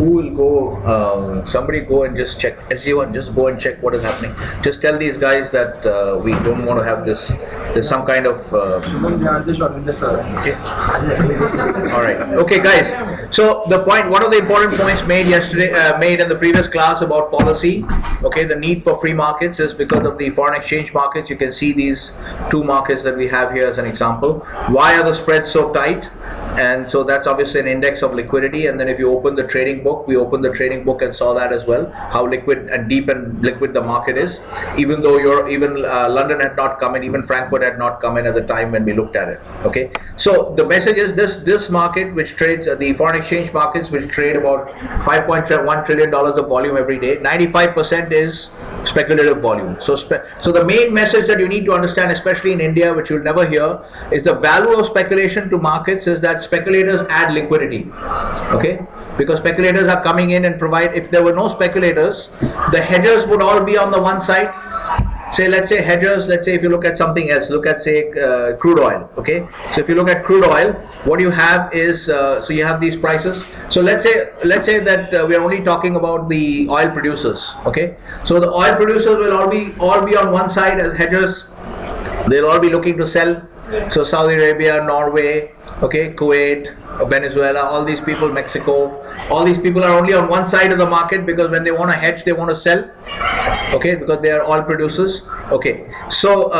who will go? Somebody go and just check. SG1, just go and check what is happening. Just tell these guys that we don't want to have this. There's some kind of. Okay. All right. Okay, guys. So the point, one of the important points made yesterday, made in the previous class about policy. Okay, the need for free markets is because of the foreign exchange markets. You can see these two markets that we have here as an example. Why are the spreads so tight? And so that's obviously an index of liquidity. And then if you open the trading book, we opened the trading book and saw that as well, how liquid and deep and liquid the market is. Even though London had not come in, even Frankfurt had not come in at the time when we looked at it. Okay, so the message is this market, which trades the foreign exchange markets, which trade about $5.1 trillion of volume every day. 95% is speculative volume. So the main message that you need to understand, especially in India, which you'll never hear, is the value of speculation to markets is that speculators add liquidity. Okay, because speculators are coming in and provide. If there were no speculators, the hedgers would all be on the one side. Say, let's say hedgers, let's say if you look at something else, look at say crude oil. Okay, so if you look at crude oil, what you have is so you have these prices. So let's say that we are only talking about the oil producers. Okay, so the oil producers will all be on one side as hedgers. They'll all be looking to sell. So Saudi Arabia, Norway, okay, Kuwait, Venezuela, all these people, Mexico, all these people are only on one side of the market because when they want to hedge, they want to sell. Okay, because they are oil producers. Okay, so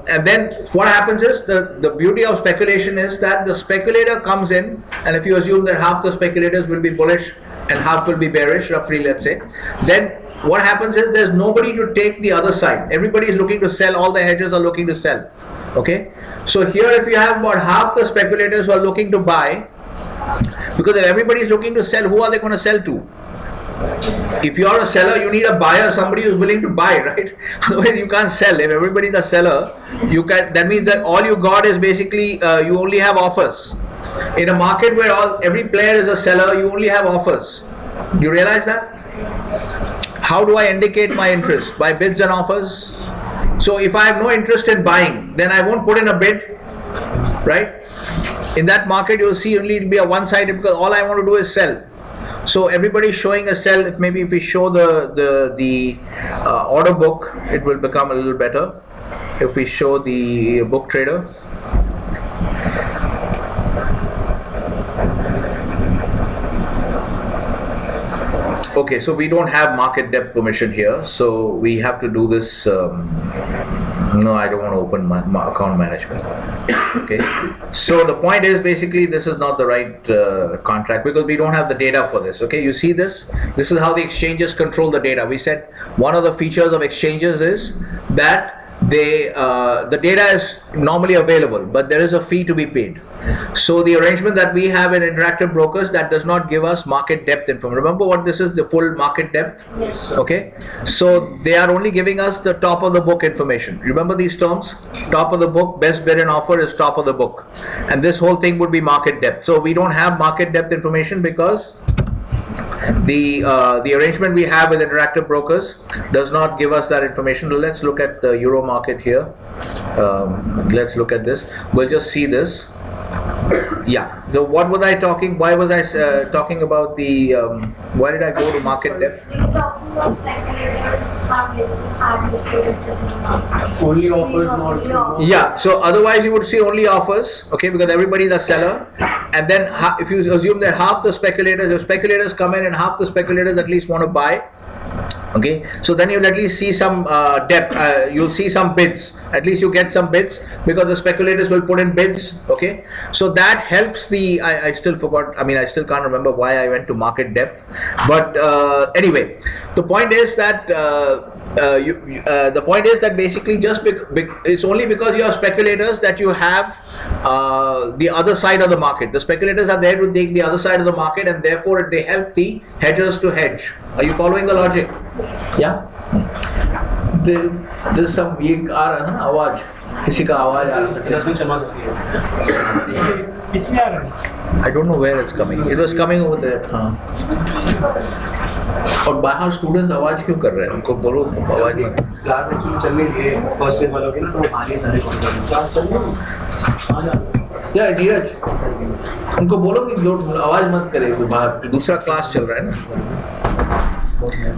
and then what happens is the beauty of speculation is that the speculator comes in, and if you assume that half the speculators will be bullish and half will be bearish, roughly, let's say, then what happens is there's nobody to take the other side. Everybody is looking to sell. All the hedgers are looking to sell. Okay, so here if you have about half the speculators who are looking to buy, because if everybody is looking to sell, who are they going to sell to? If you are a seller, you need a buyer, somebody who is willing to buy, right? Otherwise you can't sell. If everybody is a seller, you can. That means that all you got is basically you only have offers. In a market where every player is a seller, you only have offers. Do you realize that? How do I indicate my interest? By bids and offers. So if I have no interest in buying, then I won't put in a bid, right? In that market, you'll see only it'll be a one-sided because all I want to do is sell. So everybody is showing a sell. Maybe if we show the order book, it will become a little better. If we show the book trader. Okay, so we don't have market depth permission here, so we have to do this. No, I don't want to open my account management. Okay, so the point is basically this is not the right contract because we don't have the data for this. Okay, you see this? This is how the exchanges control the data. We said one of the features of exchanges is that the data is normally available, but there is a fee to be paid. So the arrangement that we have in Interactive Brokers, that does not give us market depth information. Remember what this is, the full market depth? Yes. Okay, so they are only giving us the top of the book information. Remember these terms? Top of the book, best bid and offer is top of the book, and this whole thing would be market depth. So we don't have market depth information because the arrangement we have with Interactive Brokers does not give us that information. So let's look at the Euro market here. Let's look at this. We'll just see this. Yeah. So what was I talking? Why was I talking about the? Why did I go to market depth? Only offers, not. Yeah. So otherwise you would see only offers. Okay, because everybody is a seller. And then if you assume that half the speculators, if speculators come in and half the speculators at least want to buy. Okay, so then you'll at least see some depth, you'll see some bids, at least you get some bids because the speculators will put in bids. Okay, so that helps the, I still forgot, I mean I still can't remember why I went to market depth, but anyway, the point is that the point is that basically just it's only because you are speculators that you have the other side of the market. The speculators are there to take the other side of the market, and therefore they help the hedgers to hedge. Are you following the logic? Yeah. There's some ये आ रहा है ना आवाज, किसी का आवाज आ रहा है. I don't know where it's coming. It was coming over there. और बाहर स्टूडेंट्स आवाज क्यों कर रहे हैं? उनको बोलो आवाज मत. क्लास एक्चुअली चल रही है फर्स्ट ईयर वालों की ना, तो बाहर ही सारे कॉल कर रहे हैं. क्लास चल रही है. Yeah, Neeraj. उनको बोलो कि जो आवाज मत करे, वो बाहर दूसरा क्लास चल रहा है ना.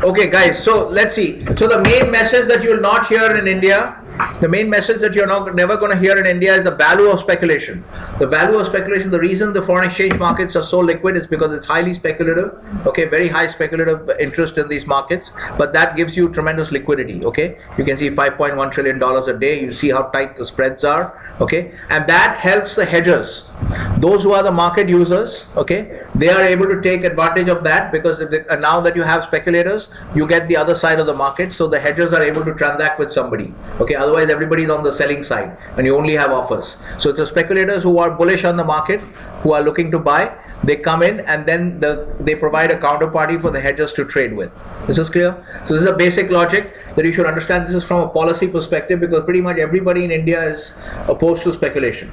Okay, guys, so let's see. So the main message that you will not hear in India, the main message that you're never going to hear in India is the value of speculation. The value of speculation, the reason the foreign exchange markets are so liquid is because it's highly speculative, okay, very high speculative interest in these markets, but that gives you tremendous liquidity, okay. You can see $5.1 trillion a day, you see how tight the spreads are, okay, and that helps the hedgers. Those who are the market users, okay, they are able to take advantage of that because now that you have speculators, you get the other side of the market, so the hedgers are able to transact with somebody, okay. Otherwise everybody is on the selling side and you only have offers. So it's the speculators who are bullish on the market, who are looking to buy, they come in and then they provide a counterparty for the hedgers to trade with. This is clear? So this is a basic logic that you should understand. This is from a policy perspective because pretty much everybody in India is opposed to speculation,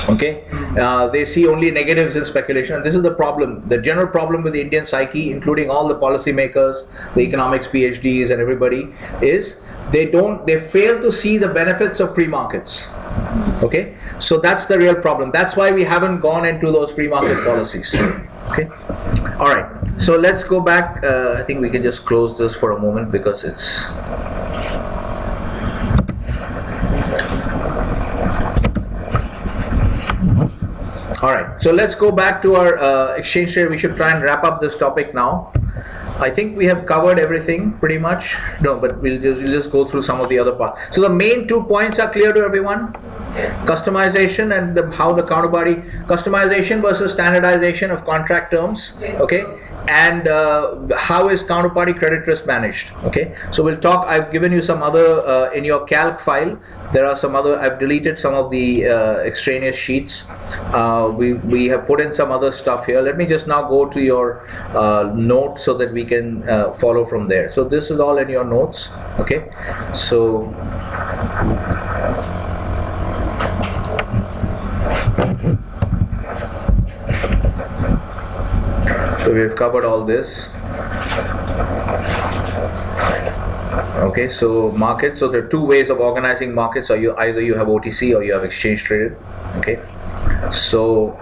okay. They see only negatives in speculation, and this is the problem. The general problem with the Indian psyche, including all the policy makers, the economics PhDs and everybody, is they fail to see the benefits of free markets, okay. So that's the real problem. That's why we haven't gone into those free market policies, okay. All right, so let's go back. I think we can just close this for a moment because it's all right. So let's go back to our exchange rate. We should try and wrap up this topic now. I think we have covered everything pretty much. No, but we'll just go through some of the other parts. So the main 2 points are clear to everyone. Customization and how the counterparty, customization versus standardization of contract terms, okay, and how is counterparty credit risk managed, okay. So we'll talk. I've given you some other in your calc file. There are some other, I've deleted some of the extraneous sheets. We have put in some other stuff here. Let me just now go to your notes so that we can follow from there. So this is all in your notes, okay. So we've covered all this. Okay, so markets. So there are 2 ways of organizing markets. Either you have OTC or you have exchange traded. Okay, so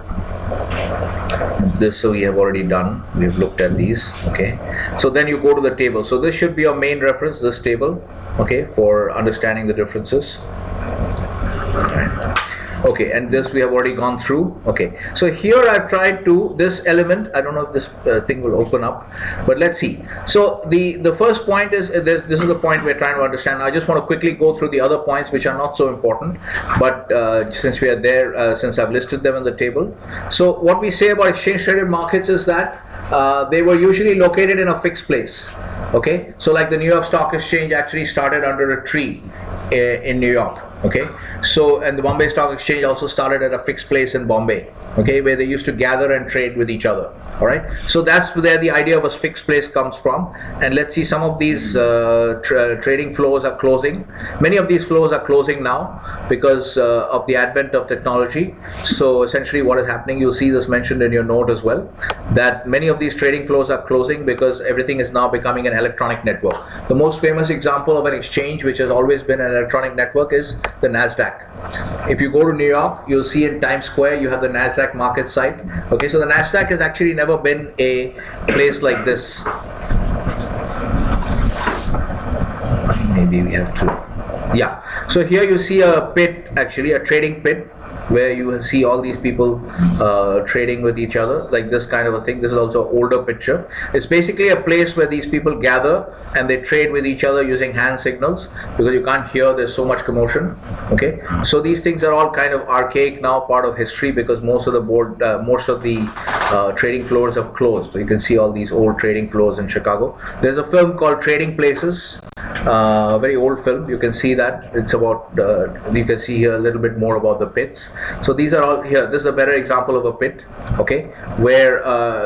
this we have already done. We've looked at these. Okay, so then you go to the table. So this should be your main reference. This table. Okay, for understanding the differences. All right. Okay, and this we have already gone through. Okay, so here I've tried to, this element, I don't know if this thing will open up, but let's see. So the first point is, this is the point we're trying to understand. I just want to quickly go through the other points which are not so important, but since we are there, since I've listed them in the table. So what we say about exchange traded markets is that they were usually located in a fixed place. Okay, so like the New York Stock Exchange actually started under a tree in New York. Okay, so and the Bombay Stock Exchange also started at a fixed place in Bombay, okay, where they used to gather and trade with each other. All right, so that's where the idea of a fixed place comes from. And let's see, some of these trading floors are closing. Many of these floors are closing now because of the advent of technology. So essentially what is happening, you'll see this mentioned in your note as well, that many of these trading floors are closing because everything is now becoming an electronic network. The most famous example of an exchange which has always been an electronic network is the NASDAQ. If you go to New York, you'll see in Times Square you have the NASDAQ market site. Okay, so the NASDAQ has actually never been a place like this. Maybe we have to, yeah. So here you see a pit, actually a trading pit, where you see all these people trading with each other, like this kind of a thing. This is also an older picture. It's basically a place where these people gather and they trade with each other using hand signals, because you can't hear, there's so much commotion. Okay, so these things are all kind of archaic now, part of history, because most of the trading floors have closed. So you can see all these old trading floors in Chicago. There's a film called Trading Places, a very old film. You can see that it's about you can see here a little bit more about the pits. So these are all here. This is a better example of a pit, okay, where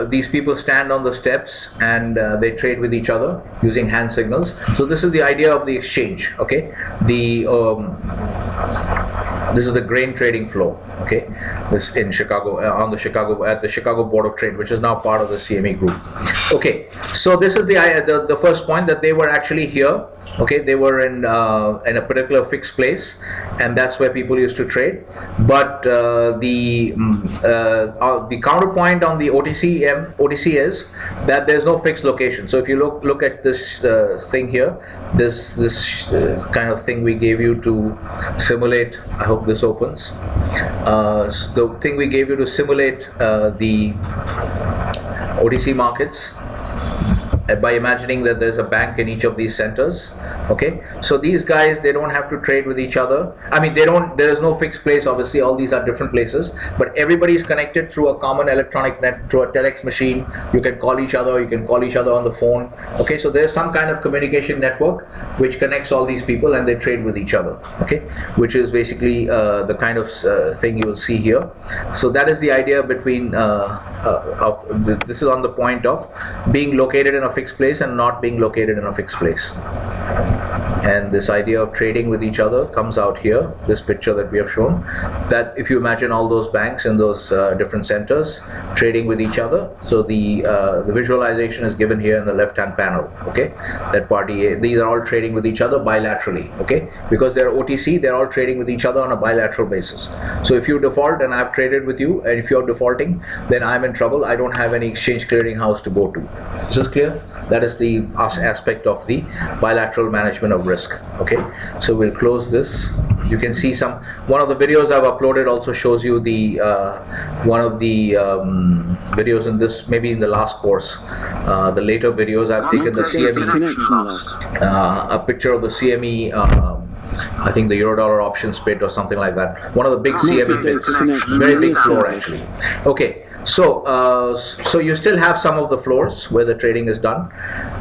these people stand on the steps and they trade with each other using hand signals. So this is the idea of the exchange. Okay, this is the grain trading floor. Okay, this in Chicago, at the Chicago Board of Trade, which is now part of the CME group. Okay, so this is the first point, that they were actually here. Okay, they were in a particular fixed place, and that's where people used to trade. But the counterpoint on the OTC is that there's no fixed location. So if you look at this thing here, this kind of thing we gave you to simulate. I hope this opens. The thing we gave you to simulate the OTC markets, by imagining that there's a bank in each of these centers. Okay, so these guys, they don't have to trade with each other. I mean, there is no fixed place, obviously. All these are different places, but everybody is connected through a common electronic net, through a telex machine. You can call each other, you can call each other on the phone. Okay, so there's some kind of communication network which connects all these people, and they trade with each other. Okay, which is basically the kind of thing you will see here. So that is the idea between this is on the point of being located in a fixed place and not being located in a fixed place. And this idea of trading with each other comes out here, this picture that we have shown, that if you imagine all those banks in those different centers trading with each other, so the visualization is given here in the left hand panel. Okay, that party A, these are all trading with each other bilaterally. Okay, because they're OTC, they're all trading with each other on a bilateral basis. So if you default and I've traded with you, and if you're defaulting, then I'm in trouble. I don't have any exchange clearing house to go to. Is this clear? That is the aspect of the bilateral management of risk. Okay, so we'll close this. You can see one of the videos I've uploaded also shows you the one of the videos in this, maybe in the last course. The later videos I've taken the CME, a picture of the CME. I think the euro-dollar options pit or something like that. One of the big CME pits, very big floor actually. Okay. So you still have some of the floors where the trading is done,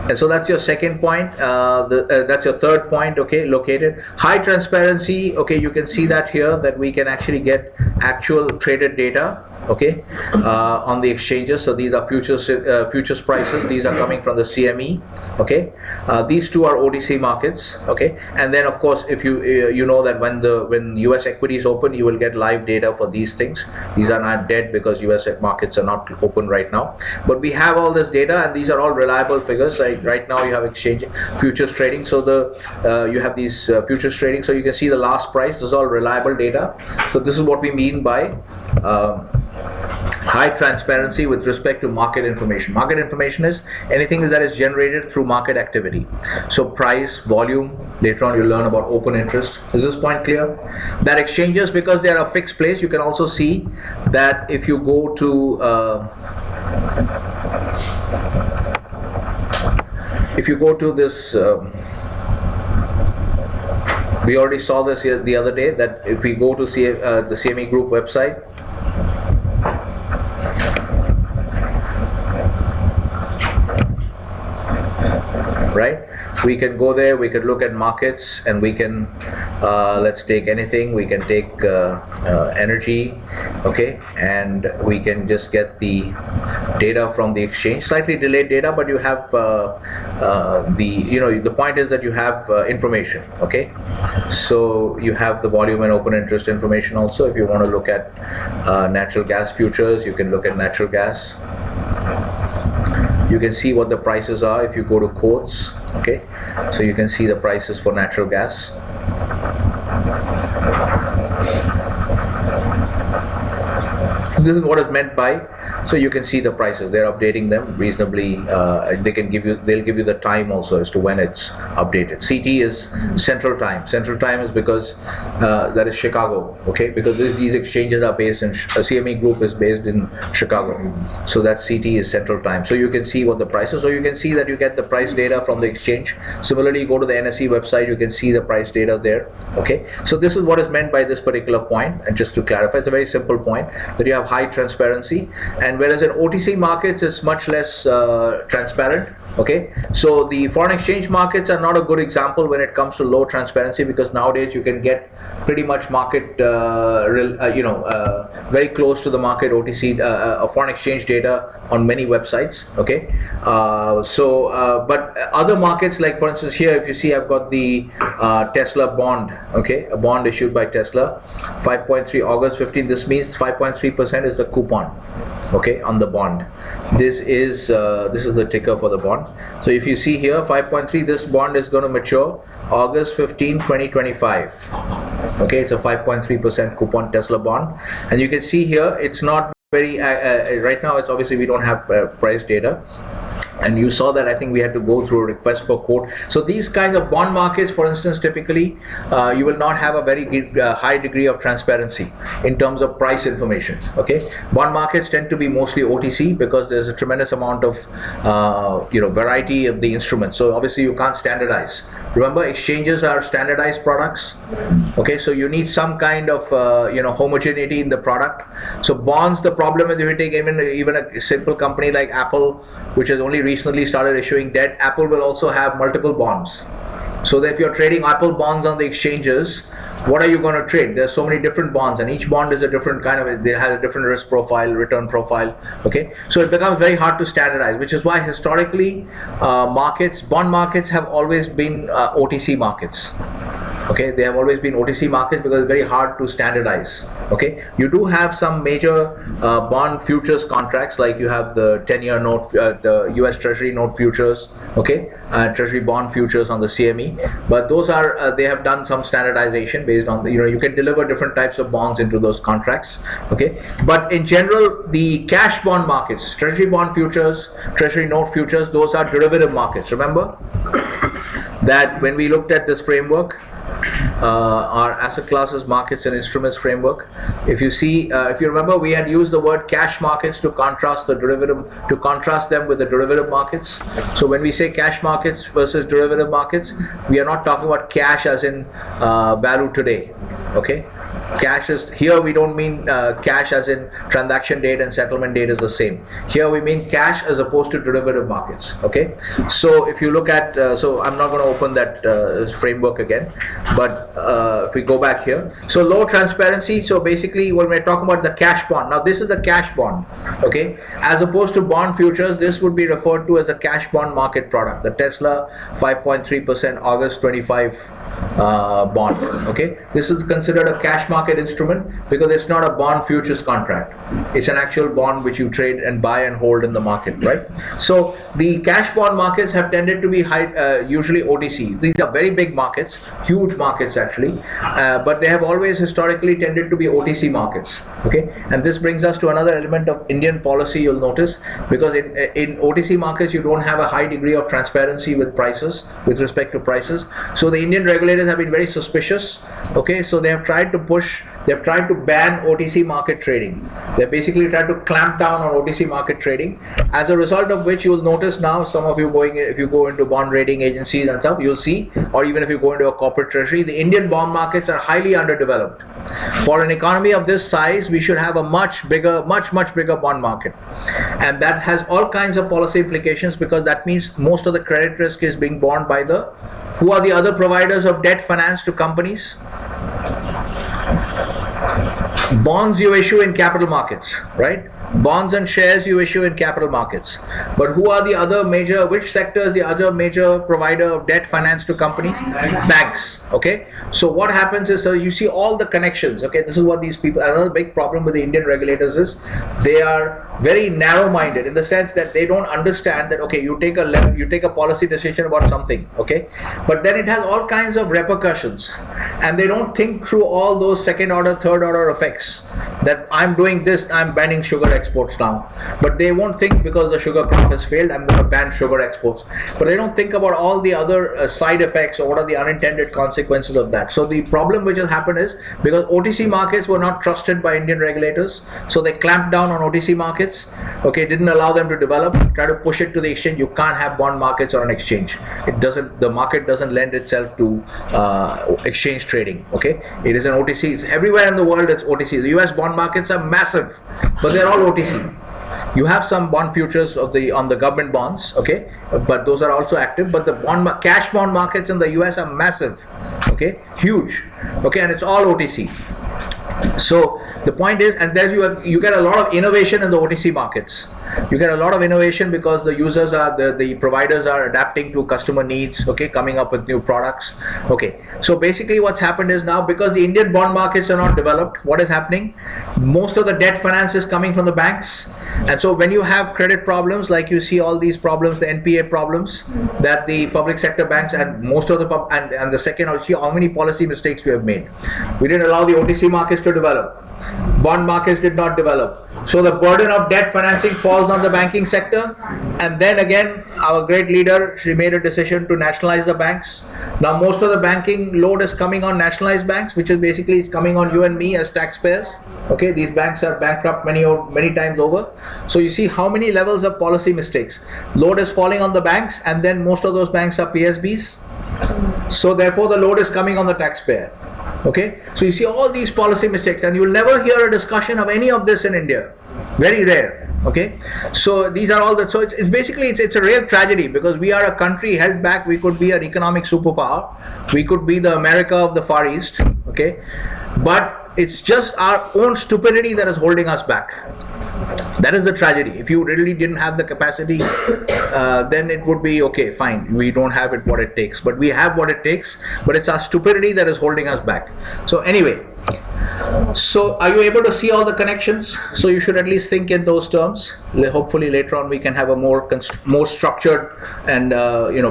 and so that's your second point. That's your third point. Okay, located high transparency. Okay, you can see that here, that we can actually get actual traded data. Okay, on the exchanges. So these are futures prices. These are coming from the CME. Okay, these two are OTC markets. Okay, and then of course, if you know that when US equities open, you will get live data for these things. These are not dead because US markets are not open right now. But we have all this data, and these are all reliable figures. Like right now, you have exchange futures trading. So you have these futures trading. So you can see the last price. This is all reliable data. So this is what we mean by high transparency with respect to market information. Market information is anything that is generated through market activity. So price, volume, later on you'll learn about open interest. Is this point clear? That exchanges, because they are a fixed place, you can also see that if you go to this, we already saw this here the other day, that if we go to the CME Group website, right? We can go there, we can look at markets, and we can, let's take anything, we can take energy, okay, and we can just get the data from the exchange, slightly delayed data, but you have the point is that you have information, okay? So you have the volume and open interest information also. If you want to look at natural gas futures, you can look at natural gas. You can see what the prices are if you go to quotes. Okay, so you can see the prices for natural gas. So this is what is meant by, so you can see the prices. They're updating them reasonably. They'll give you the time also as to when it's updated. CT is Central Time. Central Time is because that is Chicago. Okay, because these exchanges are based in CME Group is based in Chicago. So that CT is Central Time. So you can see what the price is. So you can see that you get the price data from the exchange. Similarly, you go to the NSE website, you can see the price data there. Okay, so this is what is meant by this particular point. And just to clarify, it's a very simple point, that you have high transparency, and whereas in OTC markets it's much less transparent. Okay, so the foreign exchange markets are not a good example when it comes to low transparency, because nowadays you can get pretty much market very close to the market OTC foreign exchange data on many websites. Okay, but other markets, like for instance here, if you see, I've got the Tesla bond. Okay, a bond issued by Tesla, 5.3 August 15. This means 5.3% is the coupon. okay, on the bond. This is the ticker for the bond. So if you see here 5.3, this bond is going to mature August 15, 2025. Okay, it's a 5.3% coupon Tesla bond, and you can see here it's not very right now. It's obviously we don't have price data. And you saw that I think we had to go through a request for quote. So these kinds of bond markets, for instance, typically you will not have a very high degree of transparency in terms of price information. Okay, bond markets tend to be mostly OTC because there's a tremendous amount of variety of the instruments. So obviously you can't standardize. Remember, exchanges are standardized products. Okay, so you need some kind of homogeneity in the product. So bonds, the problem is if you take even a simple company like Apple, which has only recently started issuing debt, Apple will also have multiple bonds. So that if you're trading Apple bonds on the exchanges, what are you going to trade? There's so many different bonds, and each bond is a different kind of, they have a different risk profile, return profile. Okay, so it becomes very hard to standardize, which is why historically bond markets have always been OTC markets. Okay, they have always been OTC markets because it's very hard to standardize. Okay, you do have some major bond futures contracts, like you have the 10-year note, the US Treasury note futures, okay, Treasury bond futures on the CME, but those are they have done some standardization based on the, you can deliver different types of bonds into those contracts. Okay, but in general, the cash bond markets, Treasury bond futures, Treasury note futures, those are derivative markets. Remember that when we looked at this framework, our asset classes, markets and instruments framework, if you see, if you remember, we had used the word cash markets to contrast the derivative, to contrast them with the derivative markets. So when we say cash markets versus derivative markets, we are not talking about cash as in value today. Okay, cash is here, we don't mean cash as in transaction date and settlement date is the same. Here we mean cash as opposed to derivative markets. Okay, so if you look at so I'm not going to open that framework again, but if we go back here, so low transparency. So basically when we're talking about the cash bond, now this is the cash bond, okay, as opposed to bond futures, this would be referred to as a cash bond market product, the Tesla 5.3% August 25 bond. Okay, this is considered a cash market instrument because it's not a bond futures contract, it's an actual bond which you trade and buy and hold in the market, right? So the cash bond markets have tended to be usually OTC. These are very big markets, huge markets actually, but they have always historically tended to be OTC markets. Okay, and this brings us to another element of Indian policy, you'll notice, because in OTC markets you don't have a high degree of transparency with prices, with respect to prices. So the Indian regulators have been very suspicious. Okay, so they have tried to ban OTC market trading. They basically tried to clamp down on OTC market trading, as a result of which you will notice now, some of you if you go into bond rating agencies and stuff, you'll see, or even if you go into a corporate treasury, the Indian bond markets are highly underdeveloped. For an economy of this size, we should have a much bigger bond market, and that has all kinds of policy implications, because that means most of the credit risk is being borne by who are the other providers of debt finance to companies? Bonds you issue in capital markets, right? Bonds and shares you issue in capital markets. But who are the other major, which sector is the other major provider of debt finance to companies? Banks. Okay, so what happens is, so you see all the connections. Okay, this is what these people, another big problem with the Indian regulators is they are very narrow-minded, in the sense that they don't understand that, okay, you take a policy decision about something, okay, but then it has all kinds of repercussions, and they don't think through all those second order, third order effects, that I'm doing this, I'm banning sugar exports now, but they won't think, because the sugar crop has failed, I'm going to ban sugar exports, but they don't think about all the other side effects, or what are the unintended consequences of that. So the problem which has happened is, because OTC markets were not trusted by Indian regulators, so they clamped down on OTC markets. Okay, didn't allow them to develop, try to push it to the exchange. You can't have bond markets on an exchange. The market doesn't lend itself to exchange trading. Okay, it is an OTC. It's everywhere in the world it's OTC. The US bond markets are massive, but they're all OTC. You have some bond futures on the government bonds, okay, but those are also active. But the cash bond markets in the US are massive, okay, huge, okay, and it's all OTC. So the point is, and there you get a lot of innovation in the OTC markets. You get a lot of innovation because the users are, the providers are adapting to customer needs, okay, coming up with new products. Okay, so basically what's happened is, now because the Indian bond markets are not developed, what is happening? Most of the debt finance is coming from the banks, And so when you have credit problems, like you see all these problems, the NPA problems that the public sector banks and most of the and the second, you see how many policy mistakes we have made. We didn't allow the OTC markets to develop. Bond markets did not develop. So the burden of debt financing falls on the banking sector. And then again, our great leader, she made a decision to nationalize the banks. Now most of the banking load is coming on nationalized banks, which is basically is coming on you and me as taxpayers. Okay, these banks are bankrupt many times over. So you see how many levels of policy mistakes. Load is falling on the banks, and then most of those banks are PSBs. So therefore the load is coming on the taxpayer. Okay, so you see all these policy mistakes, and you'll never hear a discussion of any of this in India. Very rare. Okay, so these are all the, so it's basically it's a real tragedy, because we are a country held back. We could be an economic superpower, we could be the America of the Far East. Okay, but it's just our own stupidity that is holding us back. That is the tragedy. If you really didn't have the capacity, then it would be okay, fine, we don't have it what it takes, but we have what it takes, but it's our stupidity that is holding us back. So anyway, so are you able to see all the connections? So you should at least think in those terms. Hopefully later on we can have a more structured and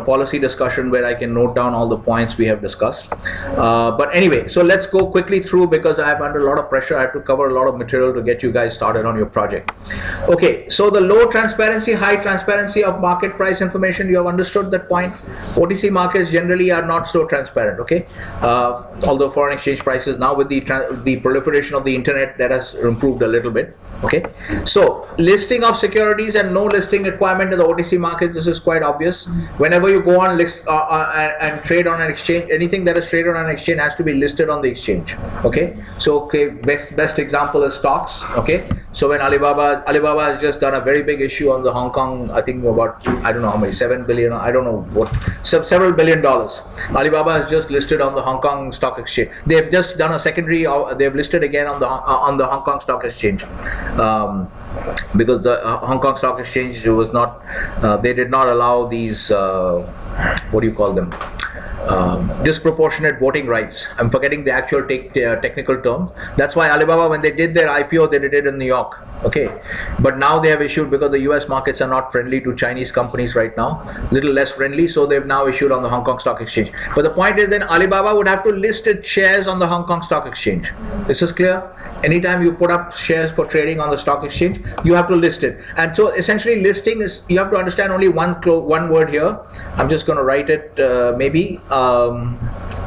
policy discussion where I can note down all the points we have discussed. But anyway, so let's go quickly through, because I am under a lot of pressure. I have to cover a lot of material to get you guys started on your project. Okay, so the low transparency, high transparency of market price information, you have understood that point. OTC markets generally are not so transparent. Okay, although foreign exchange prices now with the proliferation of the internet, that has improved a little bit. Okay, so listing of securities and no listing requirement in the OTC market, this is quite obvious. Whenever you go on list and trade on an exchange, anything that is traded on an exchange has to be listed on the exchange. Okay, so best example is stocks. Okay, so when Alibaba has just done a very big issue on the Hong Kong, I think about, I don't know how many, 7 billion, I don't know what, several $1 billion. Alibaba has just listed on the Hong Kong Stock Exchange. They have just done a secondary, they've listed again on the Hong Kong Stock Exchange. Because the Hong Kong Stock Exchange was not, they did not allow these, what do you call them? Disproportionate voting rights. I'm forgetting the actual technical term. That's why Alibaba, when they did their IPO, they did it in New York. Okay, but now they have issued, because the US markets are not friendly to Chinese companies right now, little less friendly, so they've now issued on the Hong Kong Stock Exchange. But the point is, then Alibaba would have to list its shares on the Hong Kong Stock Exchange. This is clear? Anytime you put up shares for trading on the stock exchange, you have to list it. And so essentially listing is, you have to understand only one word here. I'm just going to write it maybe.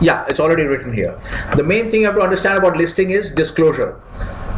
Yeah, it's already written here. The main thing you have to understand about listing is disclosure.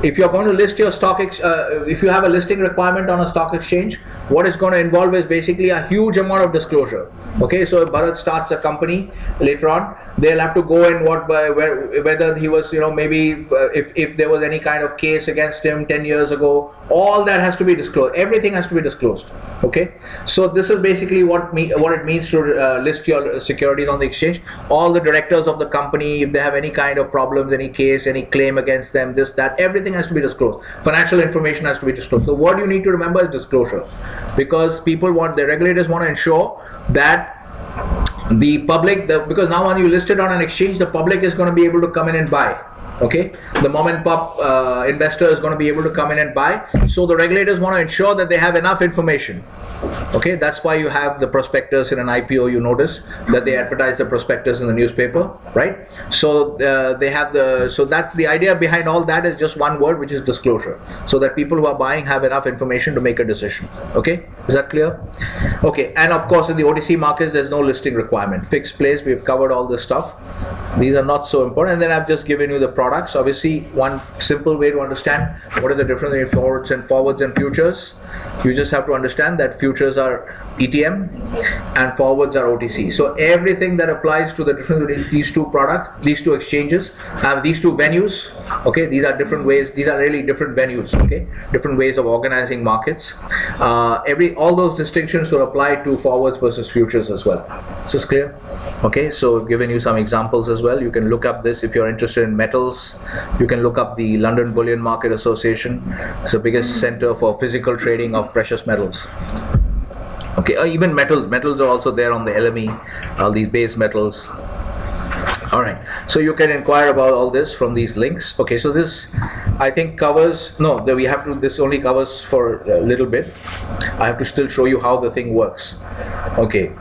If you're going to list your stock, if you have a listing requirement on a stock exchange, what it's going to involve is basically a huge amount of disclosure. Okay, so if Bharat starts a company later on, they'll have to go in whether he was, maybe if there was any kind of case against him 10 years ago, all that has to be disclosed. Everything has to be disclosed. Okay, so this is basically what it means to list your securities on the exchange. All the directors of the company, if they have any kind of problems, any case, any claim against them, this, that, everything has to be disclosed. Financial information has to be disclosed. So what you need to remember is disclosure, because the regulators want to ensure that the public, because now when you list it on an exchange, the public is going to be able to come in and buy. Okay, the mom and pop investor is going to be able to come in and buy. So the regulators want to ensure that they have enough information. Okay, that's why you have the prospectus in an IPO. You notice that they advertise the prospectus in the newspaper, right? So they have so that's the idea behind all that, is just one word, which is disclosure, so that people who are buying have enough information to make a decision. Okay, is that clear? Okay, and of course in the OTC markets there's no listing requirement, fixed place. We've covered all this stuff. These are not so important. And then I've just given you the products. Obviously, one simple way to understand what is the difference between forwards and futures. You just have to understand that futures are ETM and forwards are OTC. So everything that applies to the difference between these two products, these two exchanges, these two venues. Okay, these are different ways. These are really different venues. Okay, different ways of organizing markets. All those distinctions will apply to forwards versus futures as well. Is this clear? Okay, so I've given you some examples as well. You can look up this if you're interested in metals. You can look up the London Bullion Market Association. It's the biggest center for physical trading of precious metals. Okay, even metals are also there on the LME, all these base metals. All right, so you can inquire about all this from these links. Okay, so this I think covers, no, we have to, this only covers for a little bit. I have to still show you how the thing works. Okay,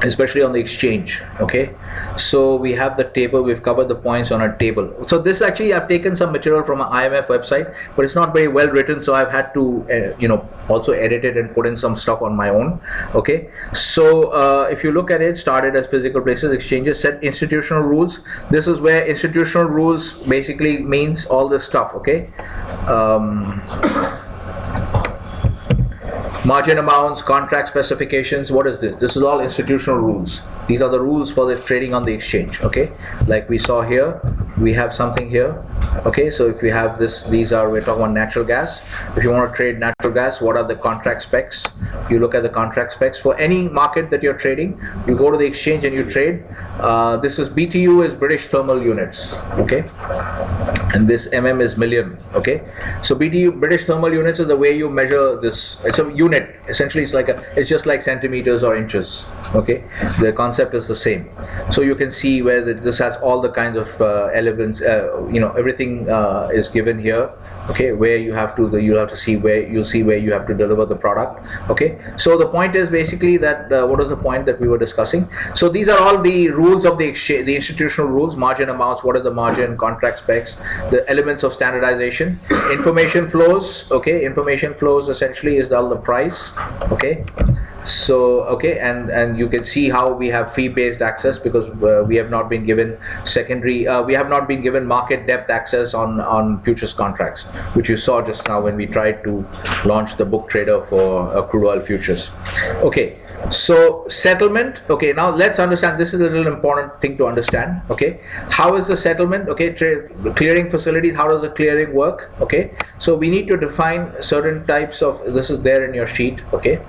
especially on the exchange. Okay, so we have the table, we've covered the points on a table. So this actually, I've taken some material from an IMF website, but it's not very well written, so I've had to also edit it and put in some stuff on my own. Okay, so if you look at it, started as physical places, exchanges, set institutional rules. This is where institutional rules basically means all this stuff. Okay, margin amounts, contract specifications. What is this? This is all institutional rules. These are the rules for the trading on the exchange. Okay, like we saw here, we have something here. Okay, so if we have this, these are, we're talking about natural gas. If you want to trade natural gas, what are the contract specs? You look at the contract specs for any market that you're trading. You go to the exchange and you trade. This is BTU is British thermal units. Okay, and this MM is million. Okay, so BTU, British thermal units, is the way you measure this. It's a unit. Essentially, it's just like centimeters or inches. Okay, the concept is the same. So you can see where this has all the kinds of elements. Everything is given here. Okay, where you have to see where you have to deliver the product. Okay, so the point is basically that what was the point that we were discussing? So these are all the rules of the exchange, the institutional rules, margin amounts, what is the margin, contract specs, the elements of standardization, information flows. Okay, information flows essentially is all the price. Okay, so okay, and you can see how we have fee-based access because we have not been given we have not been given market depth access on futures contracts, which you saw just now when we tried to launch the book trader for crude oil futures. Okay, so settlement. Okay, now let's understand, this is a little important thing to understand. Okay, how is the settlement? Okay, clearing facilities, how does the clearing work? Okay, so we need to define certain types of, this is there in your sheet. Okay,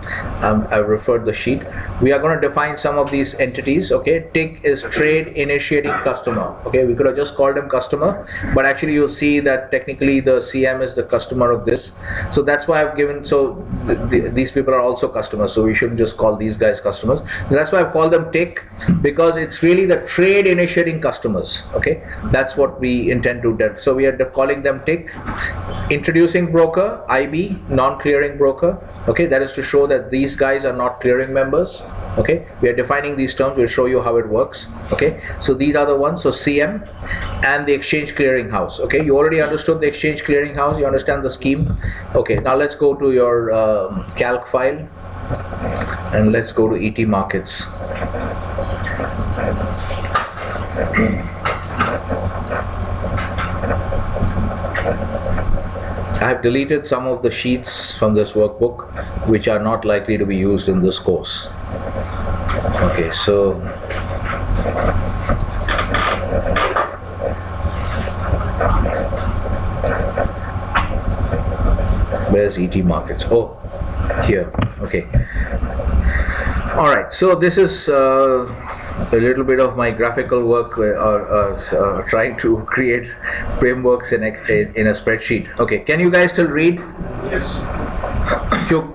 I've referred the sheet. We are going to define some of these entities. Okay, TIC is trade initiating customer. Okay, we could have just called them customer, but actually you'll see that technically the CM is the customer of this. So that's why I've given, so these people are also customers, so we shouldn't just call these guys customers. So that's why I've called them TIC, because it's really the trade initiating customers. Okay, that's what we intend to do. So we are calling them TIC. Introducing broker, IB, non-clearing broker. Okay, that is to show that these guys are not clearing members. Okay, we are defining these terms. We'll show you how it works. Okay, so these are the ones. So CM and the exchange clearing house. Okay, you already understood the exchange clearing house. You understand the scheme. Okay, now let's go to your calc file and let's go to ET markets. I have deleted some of the sheets from this workbook which are not likely to be used in this course. Okay, so where's ET markets? Oh, here. Okay. All right, so this is a little bit of my graphical work, trying to create frameworks in a spreadsheet. Okay, can you guys still read? Yes.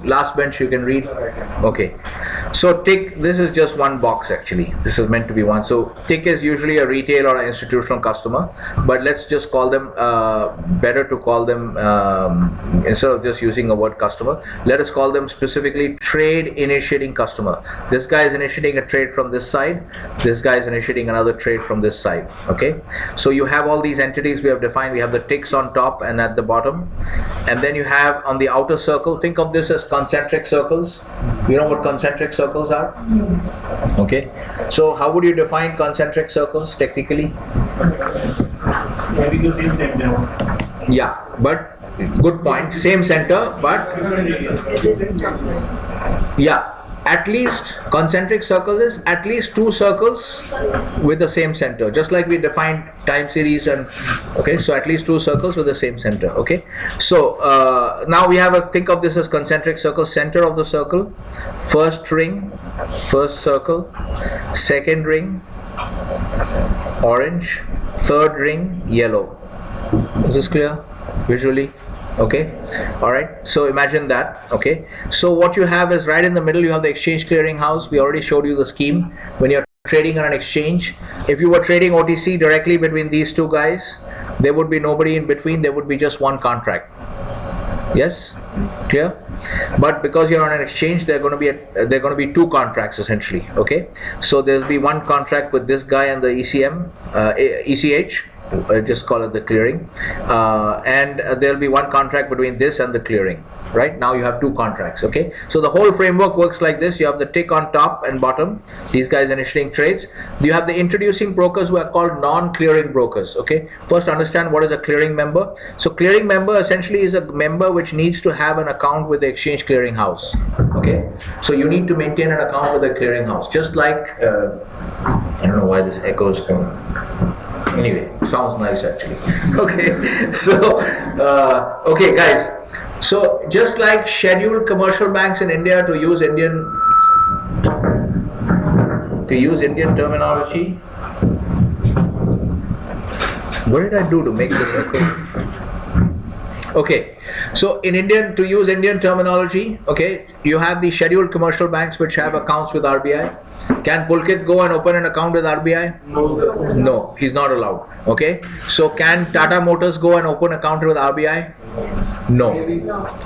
Last bench, you can read? Okay. So TIC, this is just one box actually. This is meant to be one. So TIC is usually a retail or an institutional customer, but let's just call them, better to call them, instead of just using the word customer, let us call them specifically trade initiating customer. This guy is initiating a trade from this side. This guy is initiating another trade from this side. Okay. So you have all these entities we have defined. We have the ticks on top and at the bottom. And then you have on the outer circle, think of this as concentric circles. You know what concentric circles are? Okay. So how would you define concentric circles technically? Maybe the same center. Yeah, but good point. Same center, but yeah, at least concentric circles is at least two circles with the same center, just like we defined time series. And okay, so at least two circles with the same center. Okay, so now we have a, think of this as concentric circles. Center of the circle, first ring, first circle, second ring, orange, third ring, yellow. Is this clear visually? Okay, all right, so imagine that. Okay, so what you have is right in the middle you have the exchange clearing house. We already showed you the scheme. When you're trading on an exchange. If you were trading OTC directly between these two guys, there would be nobody in between, there would be just one contract. Yes? Clear? But because you're on an exchange, there are going to be two contracts essentially. Okay? So there'll be one contract with this guy and the ECM, ECH. Just call it the clearing, and there'll be one contract between this and the clearing. Right now you have two contracts. Okay, so the whole framework works like this. You have the tick on top and bottom, these guys initiating trades. You have the introducing brokers who are called non-clearing brokers. Okay, first understand what is a clearing member. So clearing member essentially is a member which needs to have an account with the exchange clearing house. Okay, so you need to maintain an account with the clearing house, just like I don't know why this echoes coming. Anyway, sounds nice actually. Okay, so okay guys, so just like scheduled commercial banks in India, to use Indian terminology, what did I do to make this echo? Okay, so in to use Indian terminology, okay, you have the scheduled commercial banks which have accounts with RBI. Can Pulkit go and open an account with RBI? No. No, he's not allowed. Okay, so can Tata Motors go and open an account with RBI? No.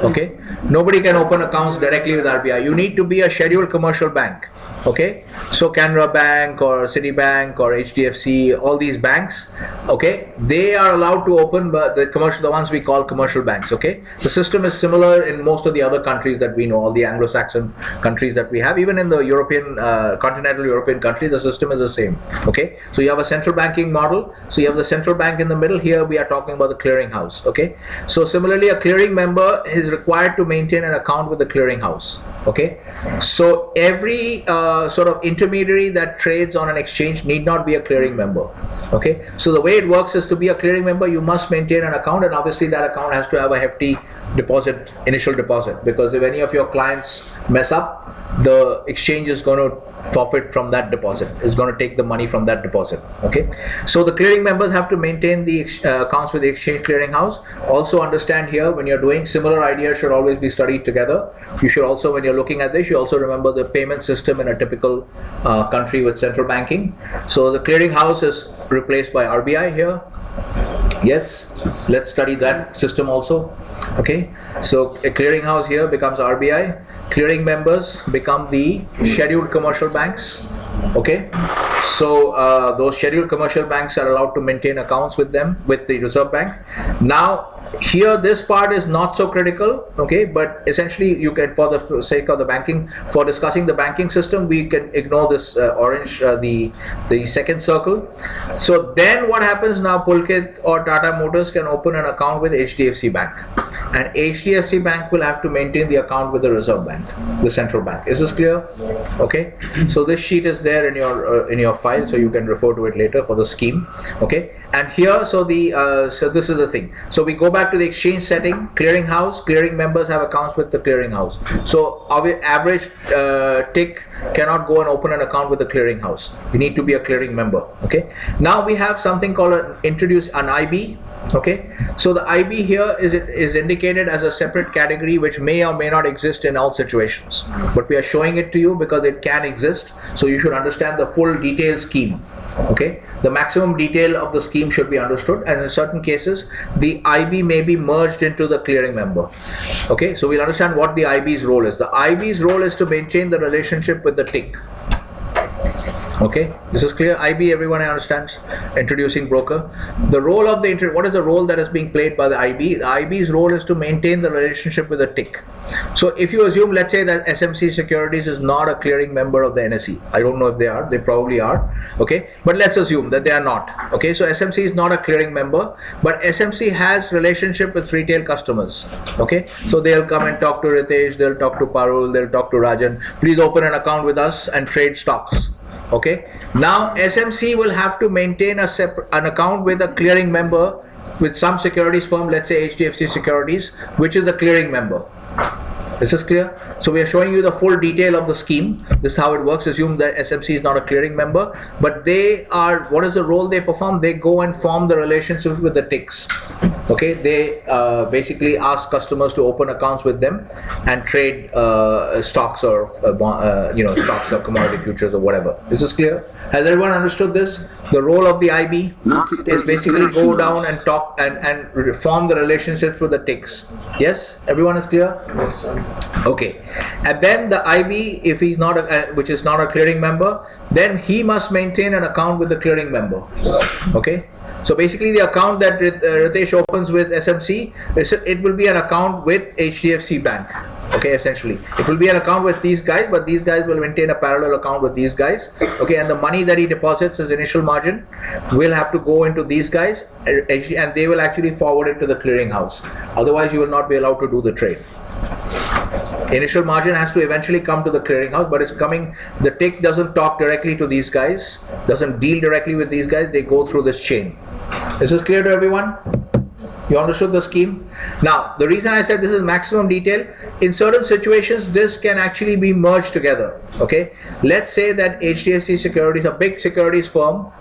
Okay, nobody can open accounts directly with RBI. You need to be a scheduled commercial bank. Okay, so Canara Bank or Citibank or HDFC, all these banks, okay, they are allowed to open, but the ones we call commercial banks. Okay, the system is similar in most of the other countries that we know, all the Anglo-Saxon countries that we have, even in the European, continental European countries, the system is the same. Okay, so you have a central banking model, so you have the central bank in the middle. Here we are talking about the clearing house. Okay, so similarly, a clearing member is required to maintain an account with the clearing house. Okay, so every sort of intermediary that trades on an exchange need not be a clearing member. Okay, so the way it works is, to be a clearing member you must maintain an account, and obviously that account has to have a hefty deposit, initial deposit, because if any of your clients mess up, the exchange is going to forfeit from that deposit, is going to take the money from that deposit. Okay, so the clearing members have to maintain the accounts with the exchange clearing house. Also understand here, when you're doing, similar ideas should always be studied together. You should also, when you're looking at this, you also remember the payment system in a typical country with central banking. So the clearing house is replaced by RBI here. Yes, let's study that system also. Okay, so a clearing house here becomes RBI. Clearing members become the scheduled commercial banks. Okay, so those scheduled commercial banks are allowed to maintain accounts with them, with the Reserve Bank. Now here this part is not so critical, okay, but essentially you can, for the sake of the banking, for discussing the banking system, we can ignore this orange, the second circle. So then what happens now, Pulkit or Tata Motors can open an account with HDFC Bank, and HDFC Bank will have to maintain the account with the Reserve Bank, the central bank. Is this clear? Okay, so this sheet is there in your file, so you can refer to it later for the scheme. Okay, and here, so this is the thing. So we go back to the exchange setting, clearing house, clearing members have accounts with the clearing house. So our average tick cannot go and open an account with the clearing house. You need to be a clearing member. Okay, now we have something called an IB. Okay, so the IB here is indicated as a separate category which may or may not exist in all situations, but we are showing it to you because it can exist, so you should understand the full detailed scheme. Okay, the maximum detail of the scheme should be understood, and in certain cases the IB may be merged into the clearing member. Okay, so we'll understand what the IB's role is. The IB's role is to maintain the relationship with the tick. Okay, this is clear. IB, everyone understands. Introducing broker. The role of what is the role that is being played by the IB? The IB's role is to maintain the relationship with the tick. So if you assume, let's say that SMC Securities is not a clearing member of the NSE. I don't know if they are. They probably are. Okay, but let's assume that they are not. Okay, so SMC is not a clearing member, but SMC has relationship with retail customers. Okay, so they'll come and talk to Ritesh, they'll talk to Parul, they'll talk to Rajan. Please open an account with us and trade stocks. Okay, now SMC will have to maintain an account with a clearing member with some securities firm, let's say HDFC Securities, which is the clearing member. This is clear? So we are showing you the full detail of the scheme. This is how it works. Assume that SMC is not a clearing member, but they are, what is the role they perform? They go and form the relationship with the ticks. Okay, they basically ask customers to open accounts with them and trade stocks or stocks or commodity futures or whatever. Is this clear? Has everyone understood this? The role of the IB is basically go down and talk and reform the relationships with the ticks. Yes, everyone is clear? Yes, sir. Okay, and then the IB, if he's not which is not a clearing member, then he must maintain an account with the clearing member. Okay, so basically the account that Ritesh opens with SMC, it will be an account with HDFC Bank. Okay, essentially it will be an account with these guys, but these guys will maintain a parallel account with these guys. Okay, and the money that he deposits as initial margin will have to go into these guys, and they will actually forward it to the clearing house. Otherwise, you will not be allowed to do the trade. Initial margin has to eventually come to the clearing house, but it's coming, the tick doesn't talk directly to these guys, doesn't deal directly with these guys, they go through this chain. Is this clear to everyone? You understood the scheme? Now, the reason I said this is maximum detail, in certain situations, this can actually be merged together. Okay, let's say that HDFC Securities, a big securities firm,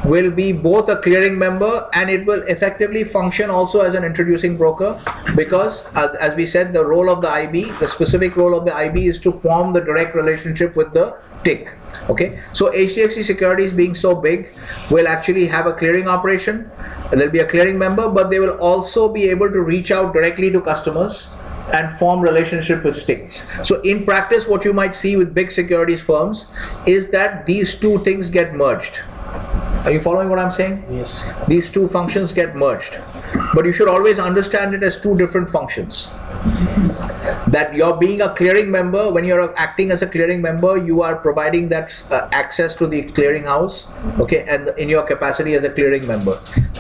will be both a clearing member and it will effectively function also as an introducing broker, because as we said, the role of the IB, the specific role of the IB is to form the direct relationship with the tick. Okay, so HDFC Securities, being so big, will actually have a clearing operation. There'll be a clearing member, but they will also be able to reach out directly to customers and form relationship with ticks. So in practice, what you might see with big securities firms is that these two things get merged. Are you following what I'm saying? Yes. These two functions get merged, but you should always understand it as two different functions. That you're being a clearing member, when you're acting as a clearing member, you are providing that access to the clearing house, okay, and in your capacity as a clearing member.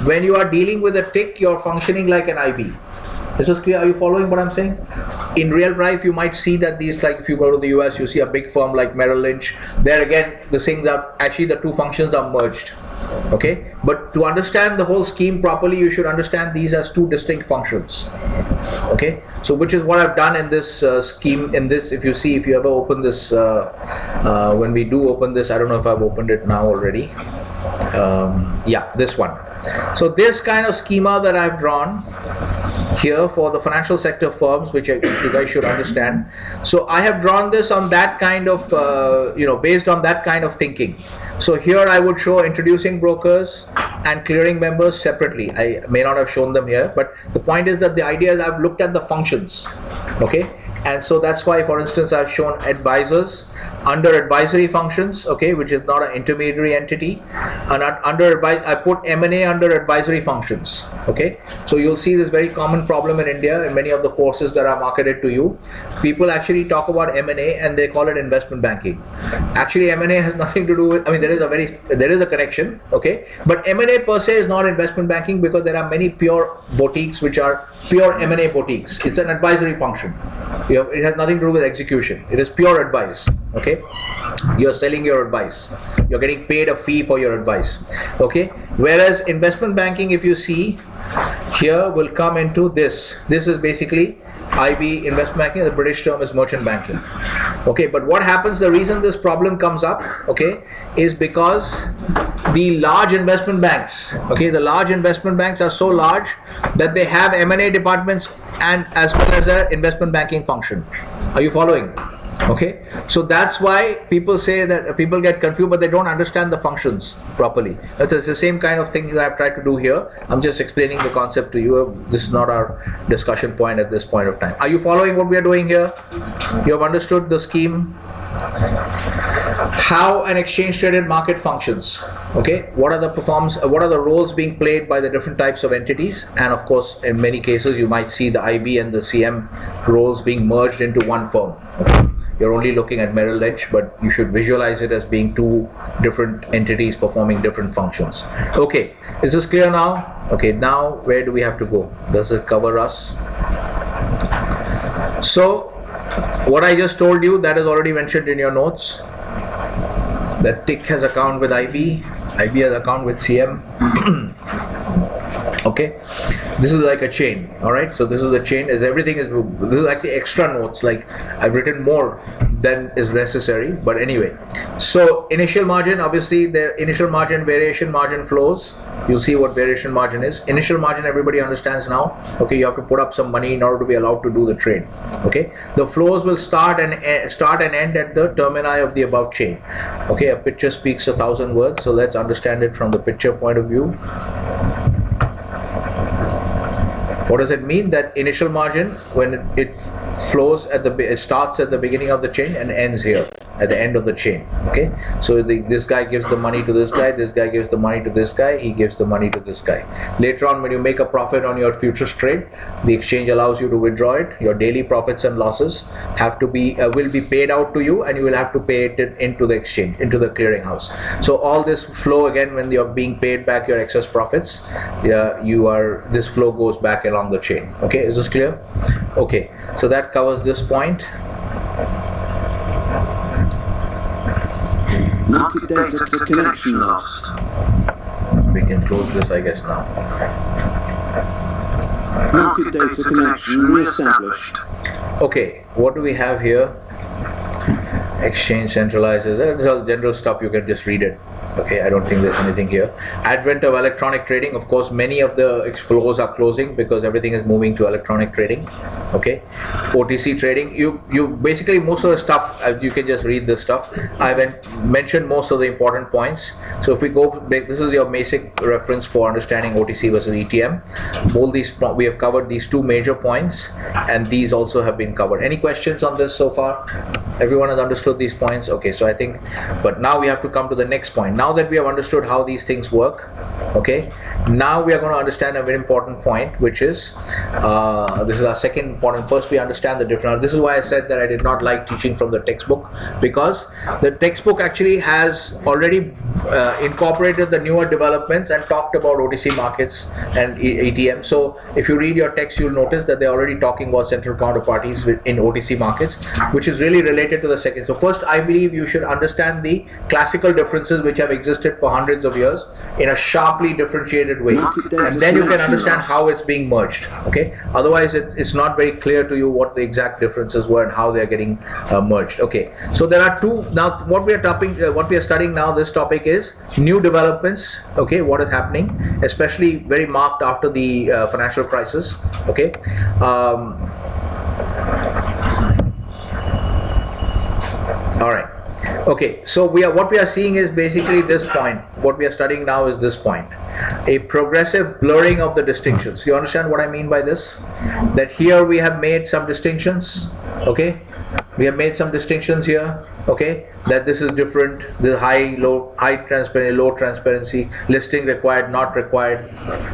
When you are dealing with a tick, you're functioning like an IB. Is this clear? Are you following what I'm saying? In real life, you might see that these, like if you go to the US, you see a big firm like Merrill Lynch. There again, the things are actually, the two functions are merged. Okay, but to understand the whole scheme properly, you should understand these as two distinct functions. Okay, so which is what I've done in this scheme. In this, if you see, if you ever open this, when we do open this, I don't know if I've opened it now already. Yeah, this one. So this kind of schema that I've drawn here for the financial sector firms, which you guys should understand. So I have drawn this on that kind of, based on that kind of thinking. So here I would show introducing brokers and clearing members separately. I may not have shown them here, but the point is that the idea is I've looked at the functions, okay? And so that's why, for instance, I've shown advisors under advisory functions, okay, which is not an intermediary entity, and I put M&A under advisory functions, okay. So you'll see this very common problem in India in many of the courses that are marketed to you. People actually talk about M&A and they call it investment banking. Actually, M&A has nothing to do with, I mean, there is a connection, okay, but M&A per se is not investment banking, because there are many pure boutiques which are pure M&A boutiques. It's an advisory function. It has nothing to do with execution. It is pure advice. Okay, you're selling your advice. You're getting paid a fee for your advice. Okay, whereas investment banking, if you see here, will come into this. This is basically IB, investment banking. The British term is merchant banking. Okay, but what happens? The reason this problem comes up, okay, is because the large investment banks, okay, the large investment banks are so large that they have M&A departments and as well as an investment banking function. Are you following? Okay, so that's why people say that people get confused, but they don't understand the functions properly. It's the same kind of thing that I've tried to do here. I'm just explaining the concept to you. This is not our discussion point at this point of time. Are you following what we are doing here? You have understood the scheme? How an exchange traded market functions. Okay, what are the roles being played by the different types of entities, and of course in many cases you might see the IB and the CM roles being merged into one firm. Okay? You're only looking at Merrill Lynch, but you should visualize it as being two different entities performing different functions. Okay, is this clear now? Okay, now where do we have to go? Does it cover us? So what I just told you, that is already mentioned in your notes. That tick has account with IB, IB has account with CM. Okay, this is like a chain. All right, so this is the chain. Is everything is this is actually extra notes. Like I've written more than is necessary, but anyway. So initial margin, obviously the initial margin, variation margin flows. You'll see what variation margin is. Initial margin, everybody understands now. Okay, you have to put up some money in order to be allowed to do the trade. Okay, the flows will start and end at the termini of the above chain. Okay, a picture speaks 1,000 words. So let's understand it from the picture point of view. What does it mean? That initial margin, when it flows it starts at the beginning of the chain and ends here at the end of the chain. Okay, so this guy gives the money to this guy gives the money to this guy, he gives the money to this guy. Later on, when you make a profit on your futures trade, the exchange allows you to withdraw it. Your daily profits and losses have to be will be paid out to you, and you will have to pay it into the exchange, into the clearing house. So all this flow, again, when you're being paid back your excess profits, this flow goes back along the chain. Okay, is this clear? Okay, so that covers this point. Market data connection lost. We can close this, I guess, now. Market data connection re-established. Okay, what do we have here? Exchange centralizes. This is all general stuff, you can just read it. Okay, I don't think there's anything here. Advent of electronic trading. Of course, many of the flows are closing because everything is moving to electronic trading. Okay, OTC trading. You basically, most of the stuff, you can just read this stuff. I've mentioned most of the important points. So if we go, this is your basic reference for understanding OTC versus ETM. All these, we have covered these two major points, and these also have been covered. Any questions on this so far? Everyone has understood these points? Okay, so I think, but now we have to come to the next point. Now that we have understood how these things work, okay, now we are going to understand a very important point, which is, this is our second important. First, we understand the difference. This is why I said that I did not like teaching from the textbook, because the textbook actually has already incorporated the newer developments and talked about OTC markets and ETM. So if you read your text, you'll notice that they're already talking about central counterparties in OTC markets, which is really related to the second. So first, I believe you should understand the classical differences which have existed for hundreds of years in a sharply differentiated way, and then you can understand how it's being merged. Okay, otherwise it's not very clear to you what the exact differences were and how they're getting merged. Okay, so there are two. Now what we are studying now, this topic is new developments. Okay, what is happening, especially very marked after the financial crisis. Okay, all right. Okay, so what we are seeing is basically this point. What we are studying now is this point, a progressive blurring of the distinctions. You understand what I mean by this? That here we have made some distinctions. Okay, we have made some distinctions here. Okay, that this is different. The high transparency, low transparency, listing required, not required.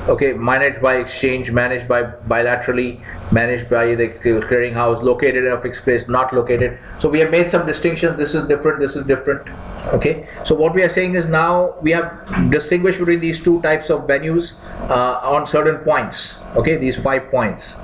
Okay, managed by exchange, managed by bilaterally, managed by the clearing house, located in a fixed place, not located. So we have made some distinctions. This is different. This is different. Okay, so what we are saying is now we have distinguished between these two types of venues on certain points. Okay, these 5 points.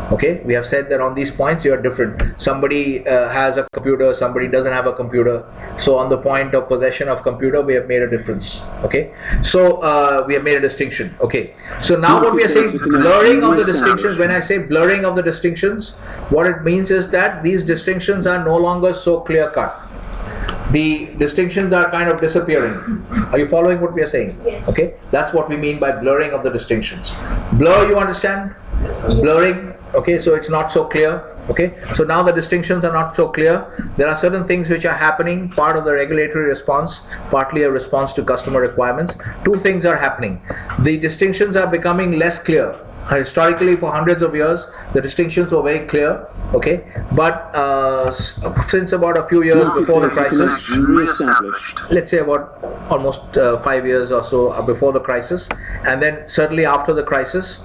Okay, we have said that on these points you are different. Somebody has a computer, somebody doesn't have a computer. So on the point of possession of computer, we have made a difference. Okay, so we have made a distinction. Okay, so now what we are saying is blurring of the distinctions. When I say blurring of the distinctions, what it means is that these distinctions are no longer so clear cut. The distinctions are kind of disappearing. Are you following what we are saying? Yes. Okay, that's what we mean by blurring of the distinctions. Blur, you understand? Yes. Blurring. Okay, so it's not so clear. Okay, so now the distinctions are not so clear. There are certain things which are happening, part of the regulatory response, partly a response to customer requirements. Two things are happening. The distinctions are becoming less clear. Historically, for hundreds of years, the distinctions were very clear. Okay, but since about a few years before the crisis, let's say about almost 5 years or so before the crisis, and then certainly after the crisis,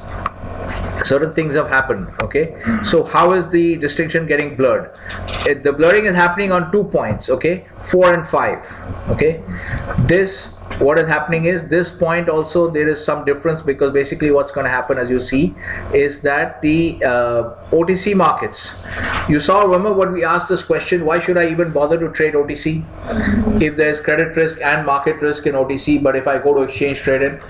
certain things have happened. Okay, so how is the distinction getting blurred? The blurring is happening on 2 points. Okay, 4 and 5. Okay, this what is happening is this point also there is some difference, because basically what's going to happen, as you see, is that the OTC markets, you saw, remember what we asked this question, why should I even bother to trade OTC if there's credit risk and market risk in OTC, but if I go to exchange traded,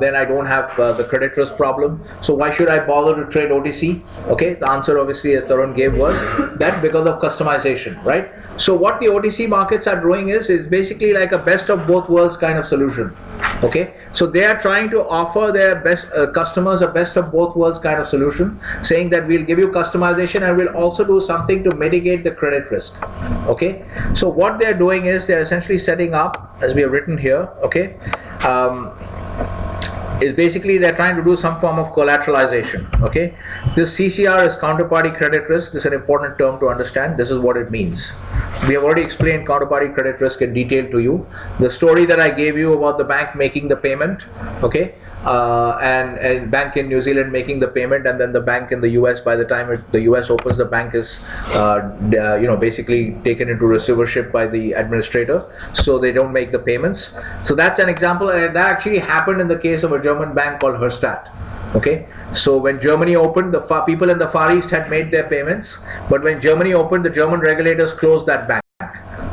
then I don't have the credit risk problem. So why should I bother to trade OTC? Okay, the answer obviously, as Tarun gave, was that because of customization, right? So what the OTC markets are doing is basically like a best of both worlds kind of solution. Okay, so they are trying to offer their best customers a best of both worlds kind of solution, saying that we'll give you customization and we'll also do something to mitigate the credit risk. Okay, so what they're doing is they're essentially setting up, as we have written here, okay, is basically they're trying to do some form of collateralization. Okay, this CCR is counterparty credit risk. This is an important term to understand. This is what it means. We have already explained counterparty credit risk in detail to you. The story that I gave you about the bank making the payment, okay, and bank in New Zealand making the payment, and then the bank in the US, by the time the US opens, the bank is basically taken into receivership by the administrator, so they don't make the payments. So that's an example, and that actually happened in the case of a German bank called Herstatt. Okay, so when Germany opened, the people in the Far East had made their payments, but when Germany opened, the German regulators closed that bank.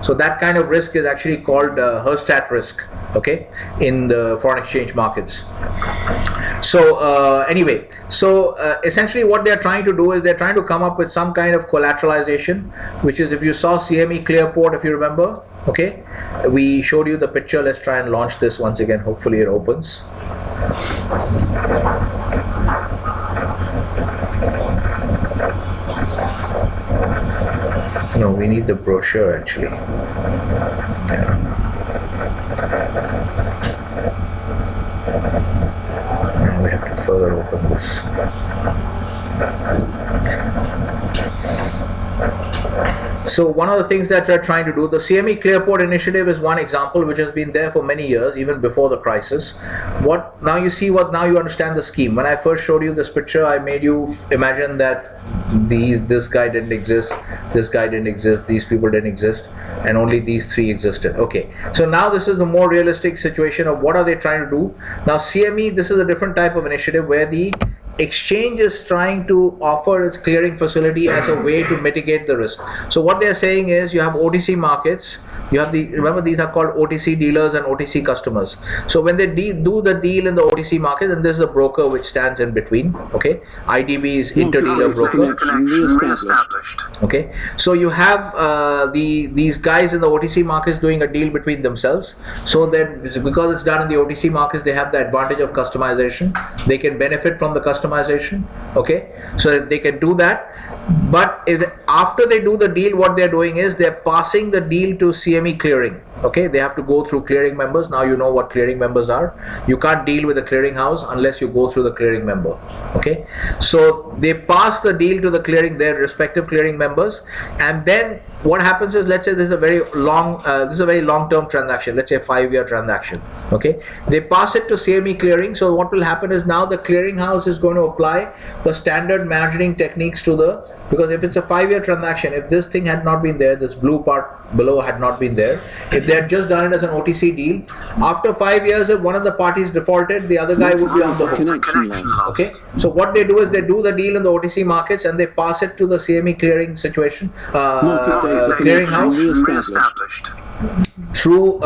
So that kind of risk is actually called Herstatt risk, okay, in the foreign exchange markets. So anyway, so essentially what they're trying to do is they're trying to come up with some kind of collateralization, which is, if you saw CME Clearport, if you remember, okay, we showed you the picture. Let's try and launch this once again. Hopefully it opens. No, we need the brochure actually. Yeah. Now we have to further open this. So one of the things that we're trying to do, the CME Clearport initiative is one example which has been there for many years, even before the crisis. Now you understand the scheme. When I first showed you this picture, I made you imagine that this guy didn't exist, this guy didn't exist, these people didn't exist, and only these three existed. Okay, so now this is the more realistic situation of what are they trying to do. Now CME, this is a different type of initiative where the exchange is trying to offer its clearing facility as a way to mitigate the risk. So what they're saying is, you have OTC markets, you have remember these are called OTC dealers and OTC customers. So when they do the deal in the OTC market, and this is a broker which stands in between, okay, IDB is interdealer broker. Okay, so you have these guys in the OTC markets doing a deal between themselves. So then, because it's done in the OTC markets, they have the advantage of customization. They can benefit from the customization, okay, so they can do that. But after they do the deal, what they're doing is they're passing the deal to CME clearing. Okay, they have to go through clearing members. Now you know what clearing members are. You can't deal with a clearing house unless you go through the clearing member. Okay, so they pass the deal to their respective clearing members, and then what happens is, let's say this is a very long-term transaction, let's say a 5-year transaction. Okay, they pass it to CME clearing. So what will happen is, now the clearing house is going to apply the standard margining techniques because if it's a 5-year transaction, if this thing had not been there, this blue part below had not been there, if they had just done it as an OTC deal, after 5 years, if one of the parties defaulted, the other guy would be on the hook. Okay, so what they do is they do the deal in the OTC markets and they pass it to the CME clearing situation, clearing house. Through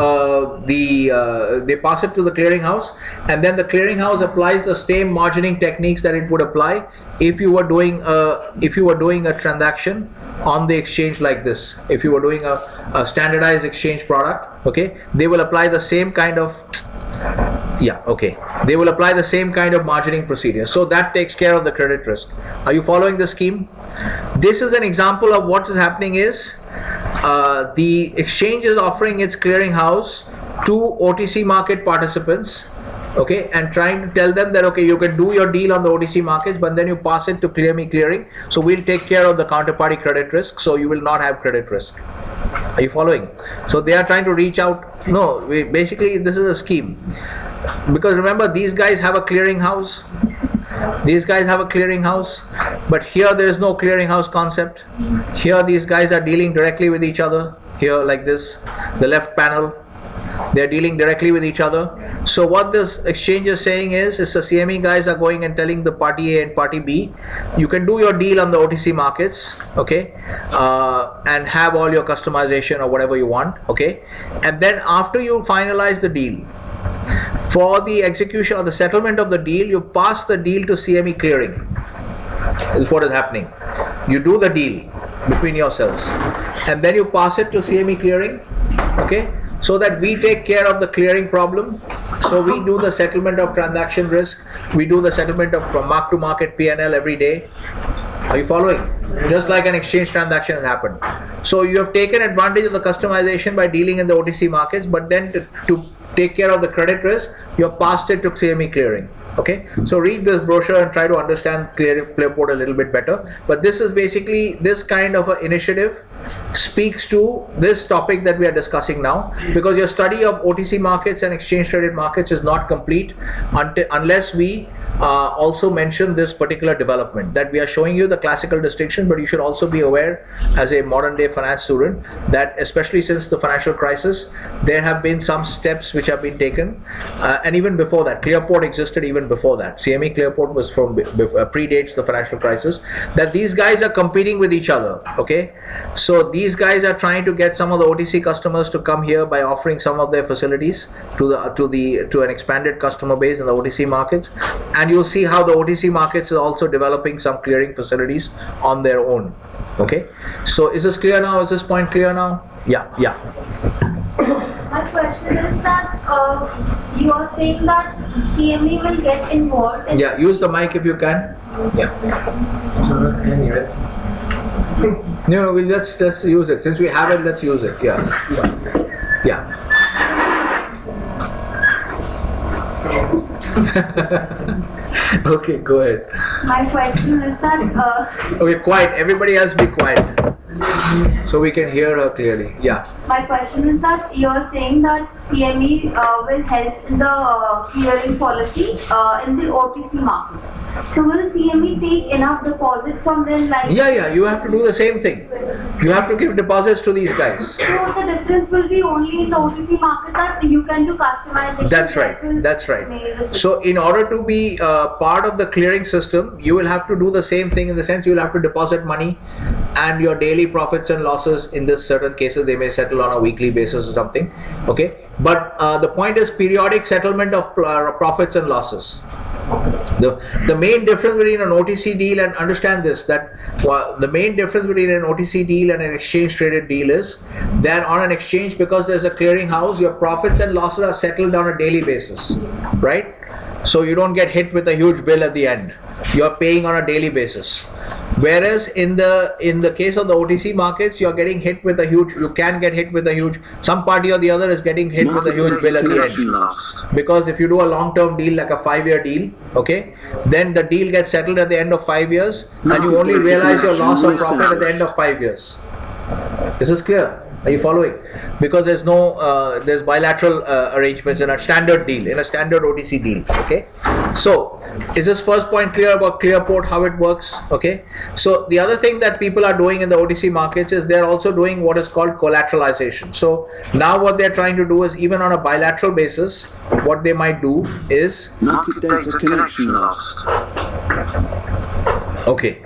they pass it to the clearing house, and then the clearing house applies the same margining techniques that it would apply if you were doing a transaction on the exchange like this. If you were doing a standardized exchange product, okay, they will apply the same kind of they will apply the same kind of margining procedure. So that takes care of the credit risk. Are you following the scheme? This is an example of what is happening is, the exchange is offering its clearing house to OTC market participants, okay, and trying to tell them that, okay, you can do your deal on the OTC markets, but then you pass it to ClearMe clearing, so we'll take care of the counterparty credit risk, so you will not have credit risk. Are you following? So they are trying to reach out. No, basically this is a scheme, because remember, these guys have a clearing house. These guys have a clearing house, but here there is no clearing house concept. Here these guys are dealing directly with each other. Here, like this, the left panel, They're dealing directly with each other. So what this exchange is saying is the CME guys are going and telling the party A and party B, you can do your deal on the OTC markets, okay, and have all your customization or whatever you want, okay, and then after you finalize the deal, for the execution or the settlement of the deal, you pass the deal to CME clearing. Is what is happening. You do the deal between yourselves and then you pass it to CME clearing, okay, so that we take care of the clearing problem. So we do the settlement of transaction risk, we do the settlement of mark to market P&L every day. Are you following? Just like an exchange transaction has happened. So you have taken advantage of the customization by dealing in the OTC markets, but then to take care of the credit risk, you have passed it to CME clearing. Okay, so read this brochure and try to understand Clearport a little bit better. But this is basically, this kind of an initiative speaks to this topic that we are discussing now, because your study of OTC markets and exchange traded markets is not complete unless we also mention this particular development, that we are showing you the classical distinction, but you should also be aware as a modern day finance student that especially since the financial crisis, there have been some steps which have been taken, and even before that, Clearport existed even before that. CME Clearport was from predates the financial crisis, that these guys are competing with each other, okay. So these guys are trying to get some of the OTC customers to come here by offering some of their facilities to an expanded customer base in the OTC markets, and you'll see how the OTC markets are also developing some clearing facilities on their own. Okay, so is this clear now? Is this point clear now? Yeah. My question is that you are saying that CME will get involved in... Yeah, use the mic if you can. Yeah. No, let's use it. Since we have it, let's use it. Yeah. Okay, go ahead. My question is that... Okay, quiet. Everybody else be quiet, so we can hear her clearly. Yeah. My question is that you are saying that CME will help in the clearing policy in the OTC market. So will CME take enough deposit from them? Like Yeah. You have to do the same thing. You have to give deposits to these guys. So the difference will be only in the OTC market that you can do customization. That's right. So in order to be part of the clearing system, you will have to do the same thing in the sense you will have to deposit money, and your daily profits and losses in this certain cases they may settle on a weekly basis or something. Okay, but the point is periodic settlement of profits and losses. The main difference between an OTC deal, and understand this, that the main difference between an OTC deal and an exchange traded deal is that on an exchange, because there's a clearing house, your profits and losses are settled on a daily basis, right? So you don't get hit with a huge bill at the end. You're paying on a daily basis. Whereas in the case of the OTC markets, you're getting hit with a huge, you can get hit with a huge, some party or the other is getting hit with a huge bill at the end. Because if you do a long-term deal, like a 5-year deal, okay, then the deal gets settled at the end of 5 years, and you only realize your loss or profit at the end of 5 years. Is this clear? Are you following? Because there's no, there's bilateral arrangements in a standard deal, in a standard OTC deal, okay? So, is this first point clear about Clearport, how it works, okay? So, the other thing that people are doing in the OTC markets is they're also doing what is called collateralization. So, now what they're trying to do is, even on a bilateral basis, what they might do is... Market data connection lost. Okay.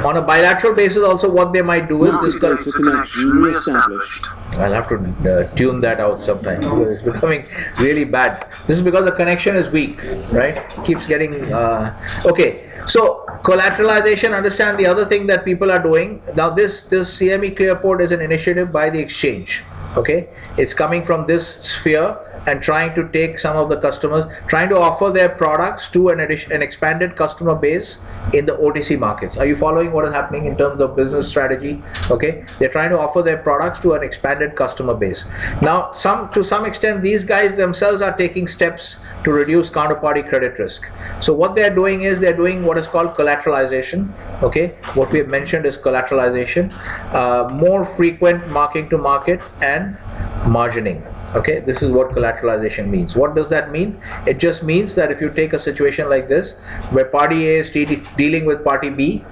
On a bilateral basis also what they might do is this Market data connection re-established. I'll have to tune that out sometime because it's becoming really bad. This is because the connection is weak, right? Keeps getting okay. So collateralization, understand the other thing that people are doing. Now this CME Clearport is an initiative by the exchange. Okay, it's coming from this sphere and trying to take some of the customers, trying to offer their products to an expanded customer base in the OTC markets. Are you following what is happening in terms of business strategy? Okay, they're trying to offer their products to an expanded customer base. Now, to some extent, these guys themselves are taking steps to reduce counterparty credit risk. So what they're doing is they're doing what is called collateralization. Okay, what we have mentioned is collateralization, more frequent marking to market, and margining. Okay, this is what collateralization means. What does that mean? It just means that if you take a situation like this, where party A is dealing with party B,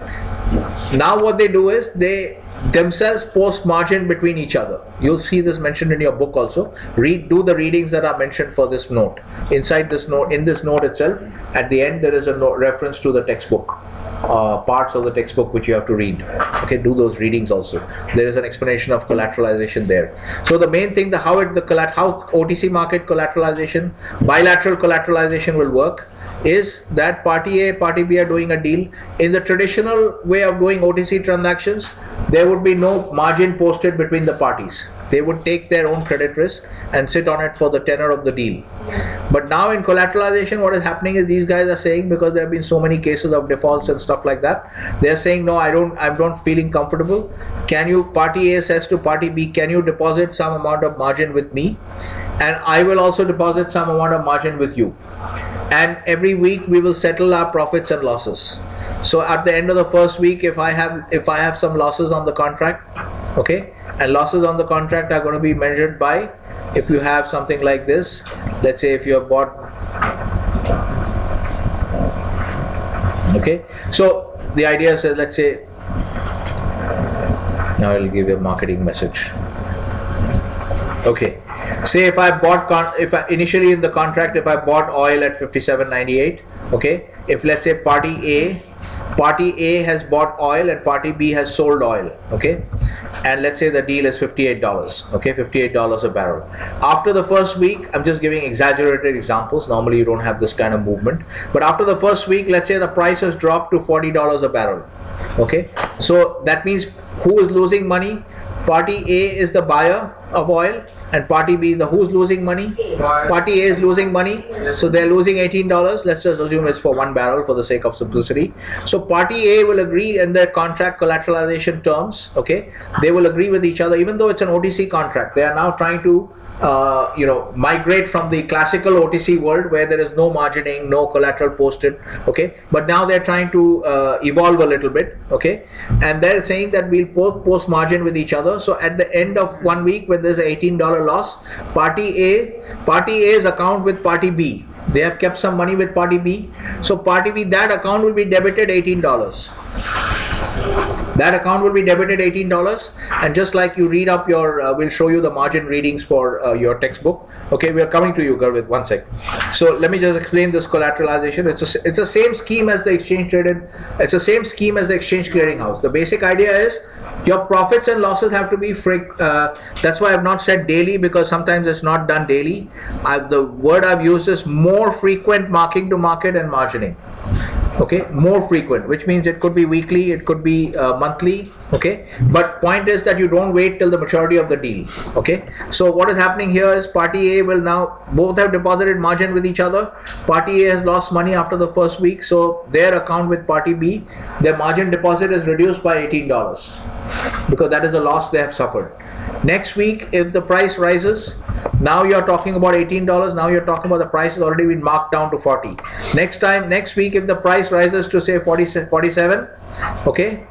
now what they do is they themselves post margin between each other. You'll see this mentioned in your book also. Do the readings that are mentioned for this note. Inside this note, in this note itself, at the end there is a reference to the textbook. Parts of the textbook which you have to read. Okay, do those readings also. There is an explanation of collateralization there. So the main thing, how OTC market collateralization, bilateral collateralization will work is that party A, party B are doing a deal. In the traditional way of doing OTC transactions, there would be no margin posted between the parties. They would take their own credit risk and sit on it for the tenor of the deal. But now in collateralization, what is happening is these guys are saying, because there have been so many cases of defaults and stuff like that, they are saying, no, I'm not feeling comfortable. Party A says to party B, can you deposit some amount of margin with me? And I will also deposit some amount of margin with you. And every week we will settle our profits and losses. So at the end of the first week, if I have some losses on the contract, okay, and losses on the contract are going to be measured by, if you have something like this, let's say if you have bought, okay, so the idea is, let's say, now I'll give you a marketing message. Okay, say if I bought, initially in the contract, if I bought oil at 57.98, okay, if let's say party A has bought oil and party B has sold oil, okay, and let's say the deal is $58, okay, $58 a barrel. After the first week, I'm just giving exaggerated examples, normally you don't have this kind of movement, but after the first week, let's say the price has dropped to $40 a barrel, okay, so that means who is losing money? Party A is the buyer of oil and party B, who's losing money? Party A is losing money, so they're losing $18. Let's just assume it's for one barrel for the sake of simplicity. So party A will agree in their contract collateralization terms, okay? They will agree with each other, even though it's an OTC contract. They are now trying to migrate from the classical OTC world where there is no margining, no collateral posted, okay, but now they're trying to evolve a little bit, okay, and they're saying that we'll post margin with each other. So at the end of 1 week, when there's an $18 loss, party A's account with party B, they have kept some money with party B, so party B, that account will be debited $18. That account will be debited $18, and just like you read up your, we'll show you the margin readings for your textbook. Okay, we are coming to you, Garvit, one sec. So let me just explain this collateralization. It's the same scheme as the exchange traded. It's the same scheme as the exchange clearinghouse. The basic idea is your profits and losses have to be that's why I've not said daily, because sometimes it's not done daily. The word I've used is more frequent marking to market and margining. Okay, more frequent, which means it could be weekly, it could be monthly, okay, but point is that you don't wait till the maturity of the deal, okay. So what is happening here is party A will now, both have deposited margin with each other. Party A has lost money after the first week, so their account with party B, their margin deposit is reduced by $18 because that is the loss they have suffered. Next week, if the price rises, now you're talking about $18, now you're talking about the price has already been marked down to 40. Next week, if the price rises to say 47, okay,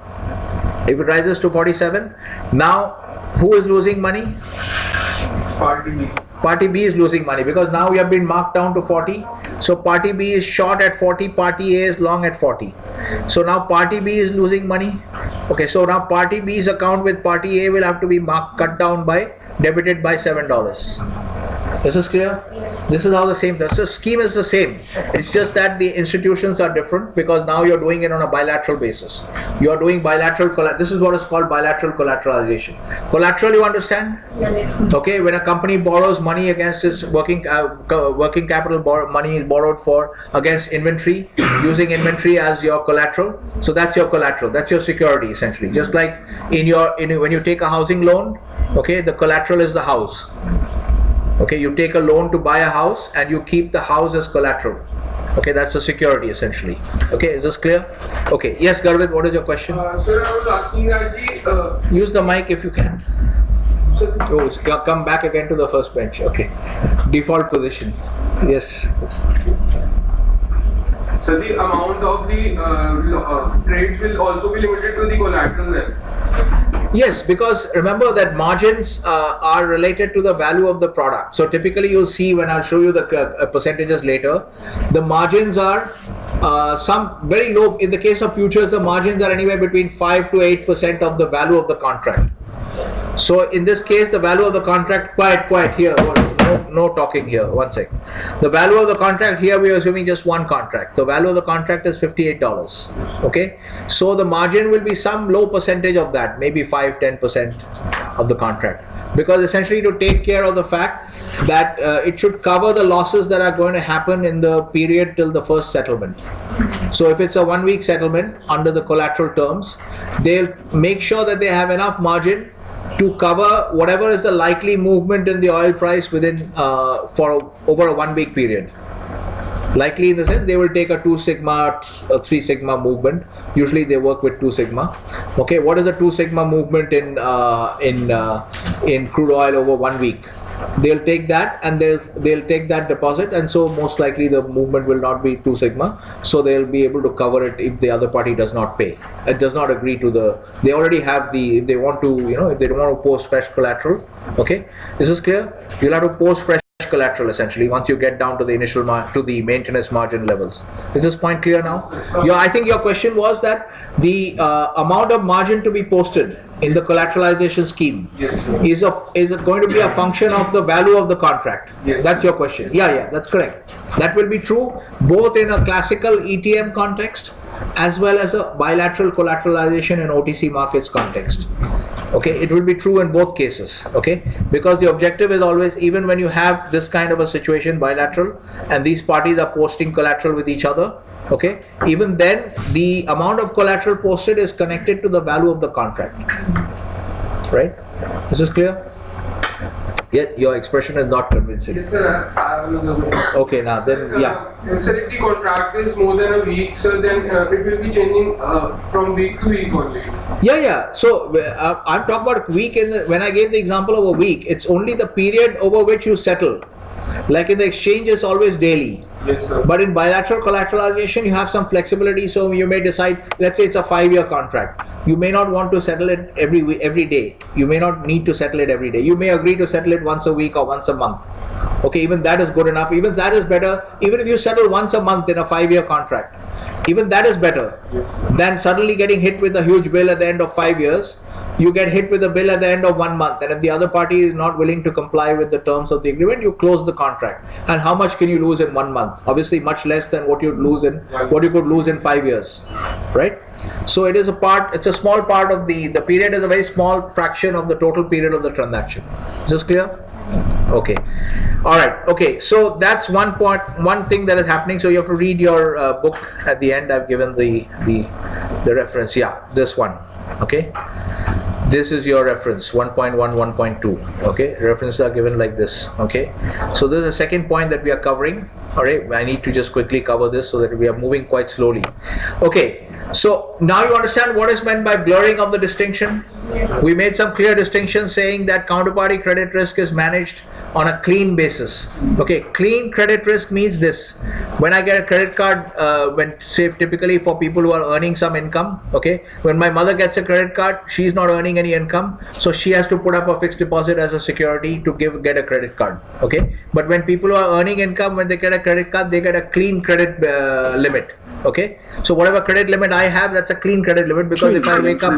if it rises to 47, now who is losing money? Party B. Party B is losing money because now we have been marked down to 40. So party B is short at 40, party A is long at 40. So now party B is losing money. Okay, so now party B's account with party A will have to be cut down by, debited by $7. This is clear? This is how the scheme is the same. It's just that the institutions are different because now you're doing it on a bilateral basis. You're doing bilateral, this is what is called bilateral collateralization. Collateral, you understand? Yes. Okay, when a company borrows money against its working capital, money is borrowed against inventory, using inventory as your collateral. So that's your collateral, that's your security essentially. Just like when you take a housing loan, okay, the collateral is the house. Okay, you take a loan to buy a house and you keep the house as collateral. Okay, that's the security essentially. Okay, is this clear? Okay, yes, Garvit, what is your question? Sir, I was asking that use the mic if you can. Come back again to the first bench. Okay, default position. Yes. So the amount of the trades will also be limited to the collateral then? Yes, because remember that margins are related to the value of the product. So typically you'll see when I'll show you the percentages later, the margins are some very low. In the case of futures, the margins are anywhere between 5 to 8% of the value of the contract. So in this case, the value of the contract, quiet here, no talking here, one sec. The value of the contract here, we are assuming just one contract. The value of the contract is $58, okay? So the margin will be some low percentage of that, maybe 5-10% of the contract. Because essentially to take care of the fact that it should cover the losses that are going to happen in the period till the first settlement. So if it's a 1 week settlement under the collateral terms, they'll make sure that they have enough margin to cover whatever is the likely movement in the oil price within for over a 1 week period. Likely in the sense they will take a 2 sigma, a 3 sigma movement. Usually they work with 2 sigma. Okay, what is the 2 sigma movement in crude oil over 1 week? They'll take that and they'll take that deposit, and so most likely the movement will not be 2 sigma, so they'll be able to cover it if the other party does not pay. It does not agree to the, they already have the, if they want to, if they don't want to post fresh collateral. Okay, this is clear. You'll have to post fresh collateral essentially once you get down to the initial to the maintenance margin levels. Is this point clear now? Yeah, I think your question was that the amount of margin to be posted in the collateralization scheme is it going to be a function of the value of the contract? Yes. That's your question. Yeah, that's correct. That will be true both in a classical ETM context as well as a bilateral collateralization and OTC markets context. Okay, it will be true in both cases. Okay, because the objective is always, even when you have this kind of a situation bilateral and these parties are posting collateral with each other, okay, even then the amount of collateral posted is connected to the value of the contract. Right? This is clear? Yet your expression is not convincing. Yes, sir. I have another question. Okay, now then, yeah. Sir, if the contract is more than a week, sir, then it will be changing from week to week only. Yeah. So I'm talking about week. When I gave the example of a week, it's only the period over which you settle. Like in the exchange, it's always daily. Yes, sir. But in bilateral collateralization, you have some flexibility. So you may decide, let's say it's a 5-year contract. You may not want to settle it every day. You may not need to settle it every day. You may agree to settle it once a week or once a month. Okay, even that is good enough. Even that is better. Even if you settle once a month in a 5-year contract, even that is better than suddenly getting hit with a huge bill at the end of 5 years. You get hit with a bill at the end of 1 month, and if the other party is not willing to comply with the terms of the agreement, you close the contract. And how much can you lose in 1 month? Obviously much less than what you could lose in 5 years, right? So it is it's a small part of the period is a very small fraction of the total period of the transaction. Is this clear? Okay. All right. Okay. So that's one thing that is happening. So you have to read your book at the end. I've given the reference. Yeah, this one. Okay. This is your reference 1.1, 1.2. Okay, references are given like this. Okay, so this is the second point that we are covering. All right, I need to just quickly cover this so that we are moving quite slowly. Okay, so now you understand what is meant by blurring of the distinction. We made some clear distinctions saying that counterparty credit risk is managed on a clean basis. Okay, clean credit risk means this: when I get a credit card, typically for people who are earning some income, okay, when my mother gets a credit card, she's not earning any income, so she has to put up a fixed deposit as a security to get a credit card. Okay, but when people are earning income, when they get a credit card, they get a clean credit limit. Okay, so whatever credit limit I have, that's a clean credit limit, because if I wake up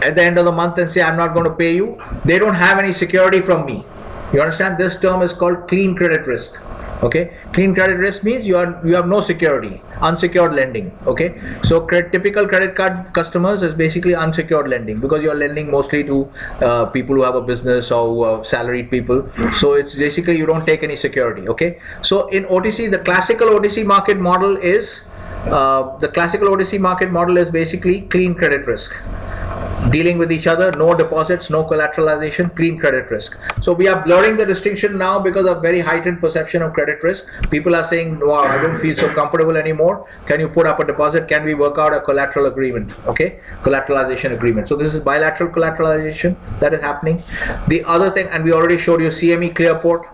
at the end of the month and say I'm not going to pay you, they don't have any security from me. You understand? This term is called clean credit risk. Okay, clean credit risk means you have no security, unsecured lending. Okay, so typical credit card customers is basically unsecured lending, because you are lending mostly to people who have a business or salaried people. So it's basically you don't take any security. Okay, so in OTC, the classical OTC market model is basically clean credit risk. Dealing with each other, no deposits, no collateralization, clean credit risk. So we are blurring the distinction now because of very heightened perception of credit risk. People are saying, wow, I don't feel so comfortable anymore. Can you put up a deposit? Can we work out a collateral agreement? Okay, collateralization agreement. So this is bilateral collateralization that is happening. The other thing, and we already showed you CME Clearport,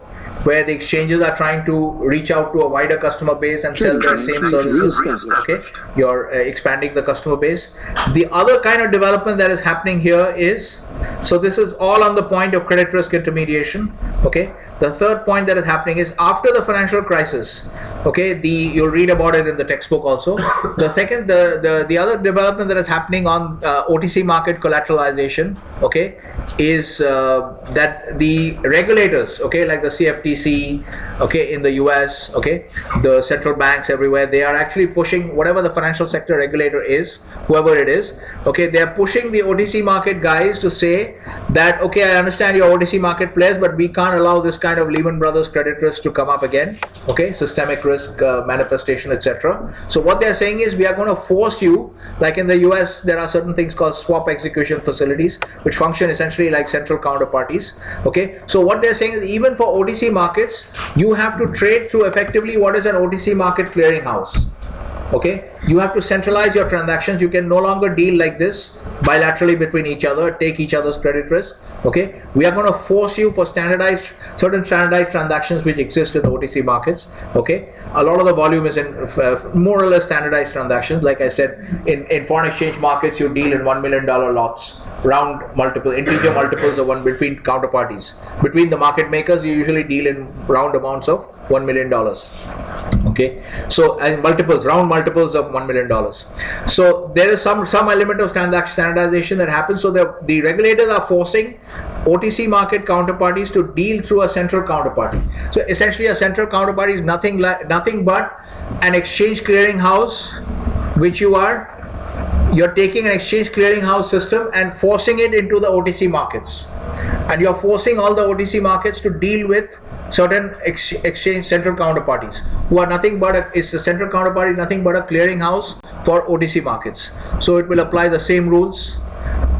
where the exchanges are trying to reach out to a wider customer base and sell their same services. Okay, you're expanding the customer base. The other kind of development that is happening here is, so this is all on the point of credit risk intermediation. Okay, the third point that is happening is after the financial crisis, Okay, you'll read about it in the textbook also. The second, the other development that is happening on OTC market collateralization, okay, is that the regulators, okay, like the CFTC, okay, in the US, okay, the central banks everywhere, they are actually pushing whatever the financial sector regulator is, whoever it is, okay, they are pushing the OTC market guys to say that, okay, I understand your OTC market players, but we can't allow this kind of Lehman Brothers credit risk to come up again, okay, systemic risk manifestation, etc. So what they're saying is we are going to force you, like in the US, there are certain things called swap execution facilities, which function essentially like central counterparties, okay. So what they're saying is even for OTC markets, you have to trade through effectively what is an OTC market clearing house. Okay, you have to centralize your transactions. You can no longer deal like this bilaterally between each other, take each other's credit risk. Okay, we are going to force you for certain standardized transactions which exist in the OTC markets. Okay, a lot of the volume is in more or less standardized transactions. Like I said, in foreign exchange markets, you deal in $1 million lots, round multiple, integer multiples of one between counterparties. Between the market makers, you usually deal in round amounts of $1 million. Okay, so and round multiples of $1 million. So there is some element of standardization that happens. So the regulators are forcing OTC market counterparties to deal through a central counterparty. So essentially, a central counterparty is nothing but an exchange clearing house, which you're taking an exchange clearing house system and forcing it into the OTC markets, and you're forcing all the OTC markets to deal with certain exchange central counterparties who are nothing but a central counterparty, nothing but a clearing house for OTC markets. So it will apply the same rules,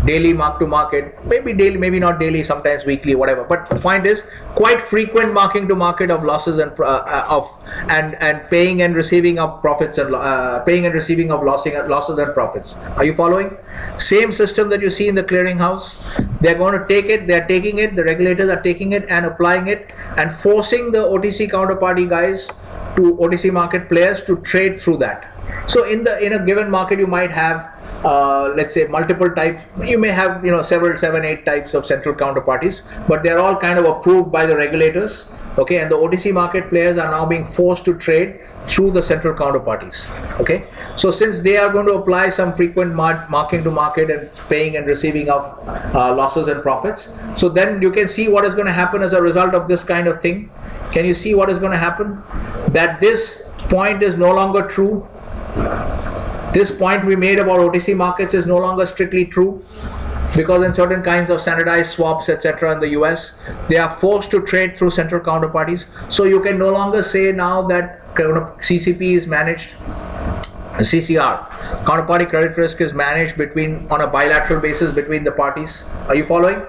daily mark to market, maybe daily, maybe not daily, sometimes weekly, whatever. But the point is, quite frequent marking to market of losses and paying and receiving of profits and paying and receiving of losses and profits. Are you following? Same system that you see in the clearing house. They're going to take it. They're taking it. The regulators are taking it and applying it and forcing the OTC counterparty guys to OTC market players to trade through that. So in a given market, you might have let's say multiple types. You may have 7, 8 types of central counterparties, but they're all kind of approved by the regulators. Okay, and the OTC market players are now being forced to trade through the central counterparties. Okay, so since they are going to apply some frequent marking to market and paying and receiving of losses and profits, so then you can see what is going to happen as a result of this kind of thing. Can you see what is going to happen? That this point is no longer true. This point we made about OTC markets is no longer strictly true, because in certain kinds of standardized swaps, etc. in the US, they are forced to trade through central counterparties. So you can no longer say now that CCP is managed, CCR, counterparty credit risk is managed on a bilateral basis between the parties. Are you following?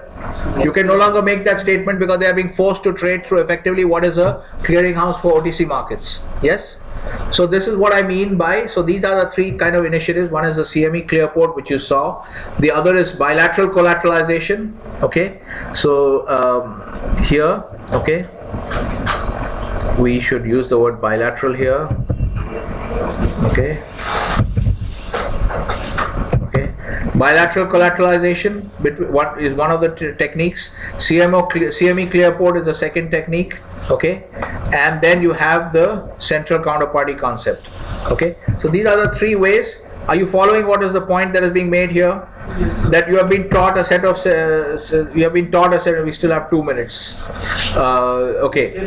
You can no longer make that statement because they are being forced to trade through effectively what is a clearinghouse for OTC markets. Yes? So this is what I mean by, so these are the three kind of initiatives. One is the CME Clearport, which you saw. The other is bilateral collateralization. Okay, so here, okay, we should use the word bilateral here. Okay. Bilateral collateralization, what is one of the techniques. CME Clearport is the second technique. Okay, and then you have the central counterparty concept. Okay, so these are the three ways. Are you following what is the point that is being made here? Yes, that you have been taught a set of we still have 2 minutes. Okay.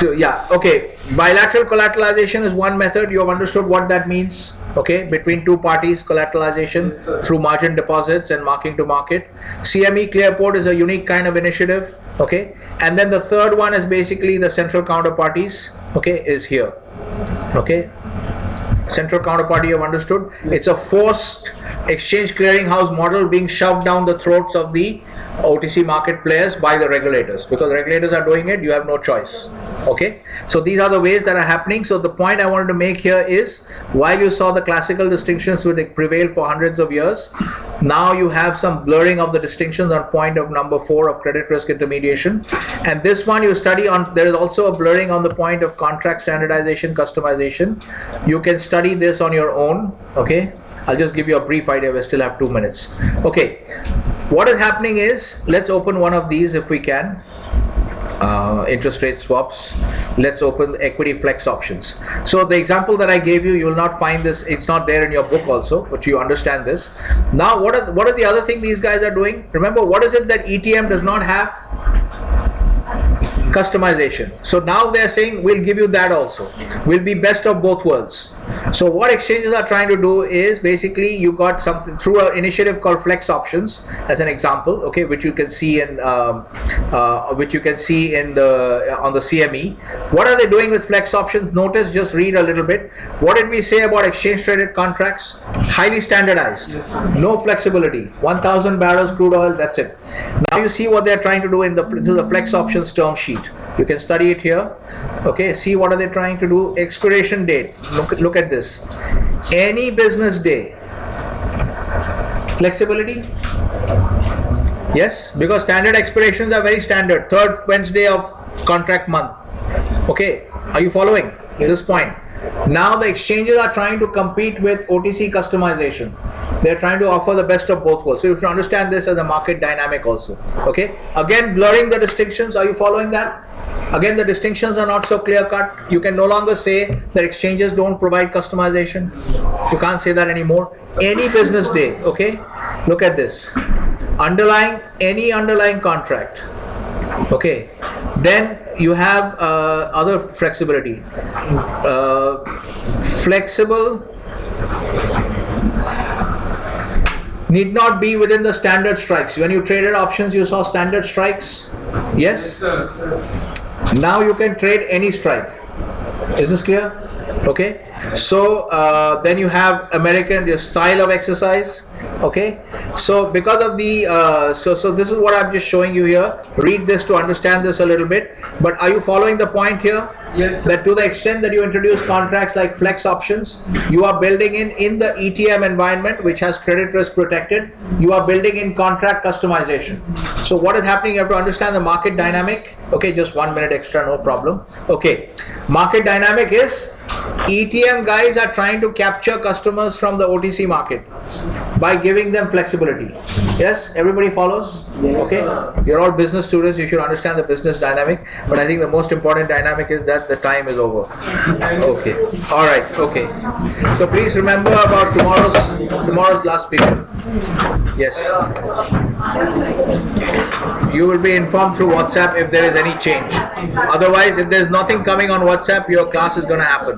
Okay. Bilateral collateralization is one method. You have understood what that means. Okay, between two parties, collateralization through margin deposits and marking to market. CME Clearport is a unique kind of initiative. Okay, and then the third one is basically the central counterparties. Okay, is here. Okay. Central counterparty, you have understood. It's a forced exchange clearinghouse model being shoved down the throats of the OTC market players by the regulators. Because the regulators are doing it, you have no choice. Okay, so these are the ways that are happening. So the point I wanted to make here is, while you saw the classical distinctions would prevail for hundreds of years, now you have some blurring of the distinctions on point of number 4 of credit risk intermediation. And this one you study on, there is also a blurring on the point of contract standardization, customization. You can study this on your own. Okay, I'll just give you a brief idea. We still have 2 minutes. Okay, what is happening is, let's open one of these if we can. interest rate swaps. Let's open equity flex options. So the example that I gave you, you will not find this, it's not there in your book also, but you understand this. Now what are the other thing these guys are doing? Remember, what is it that ETM does not have? Customization. So now they're saying we'll give you that also. We'll be best of both worlds. So what exchanges are trying to do is basically you got something through an initiative called Flex Options as an example, okay, which you can see in on the CME. What are they doing with Flex Options? Notice, just read a little bit. What did we say about exchange traded contracts? Highly standardized, no flexibility. 1,000 barrels crude oil. That's it. Now you see what they're trying to do in this is the Flex Options term sheet. You can study it here. Okay, see what are they trying to do? Expiration date. Look at this. Any business day. Flexibility? Yes, because standard expirations are very standard. Third Wednesday of contract month. Okay, are you following this point? Now the exchanges are trying to compete with OTC customization. They're trying to offer the best of both worlds. So you should understand this as a market dynamic also. Okay. Again, blurring the distinctions. Are you following that? Again, the distinctions are not so clear cut. You can no longer say that exchanges don't provide customization. You can't say that anymore. Any business day. Okay. Look at this. Any underlying contract. Okay. Then you have other flexibility. Flexible need not be within the standard strikes. When you traded options, you saw standard strikes. Yes? Now you can trade any strike. Is this clear? Okay. So then you have your style of exercise. Okay. So because of the so this is what I'm just showing you here. Read this to understand this a little bit. But are you following the point here? Yes. That to the extent that you introduce contracts like flex options, you are building in the ETM environment, which has credit risk protected, you are building in contract customization. So what is happening? You have to understand the market dynamic. Okay, just 1 minute extra, no problem. Okay, market dynamic is ETM guys are trying to capture customers from the OTC market by giving them flexibility. Yes, everybody follows? Okay, you're all business students, you should understand the business dynamic, but I think the most important dynamic is that the time is over. Okay, all right, okay. So please remember about tomorrow's last period. Yes. You will be informed through WhatsApp if there is any change. Otherwise, if there is nothing coming on WhatsApp, your class is going to happen.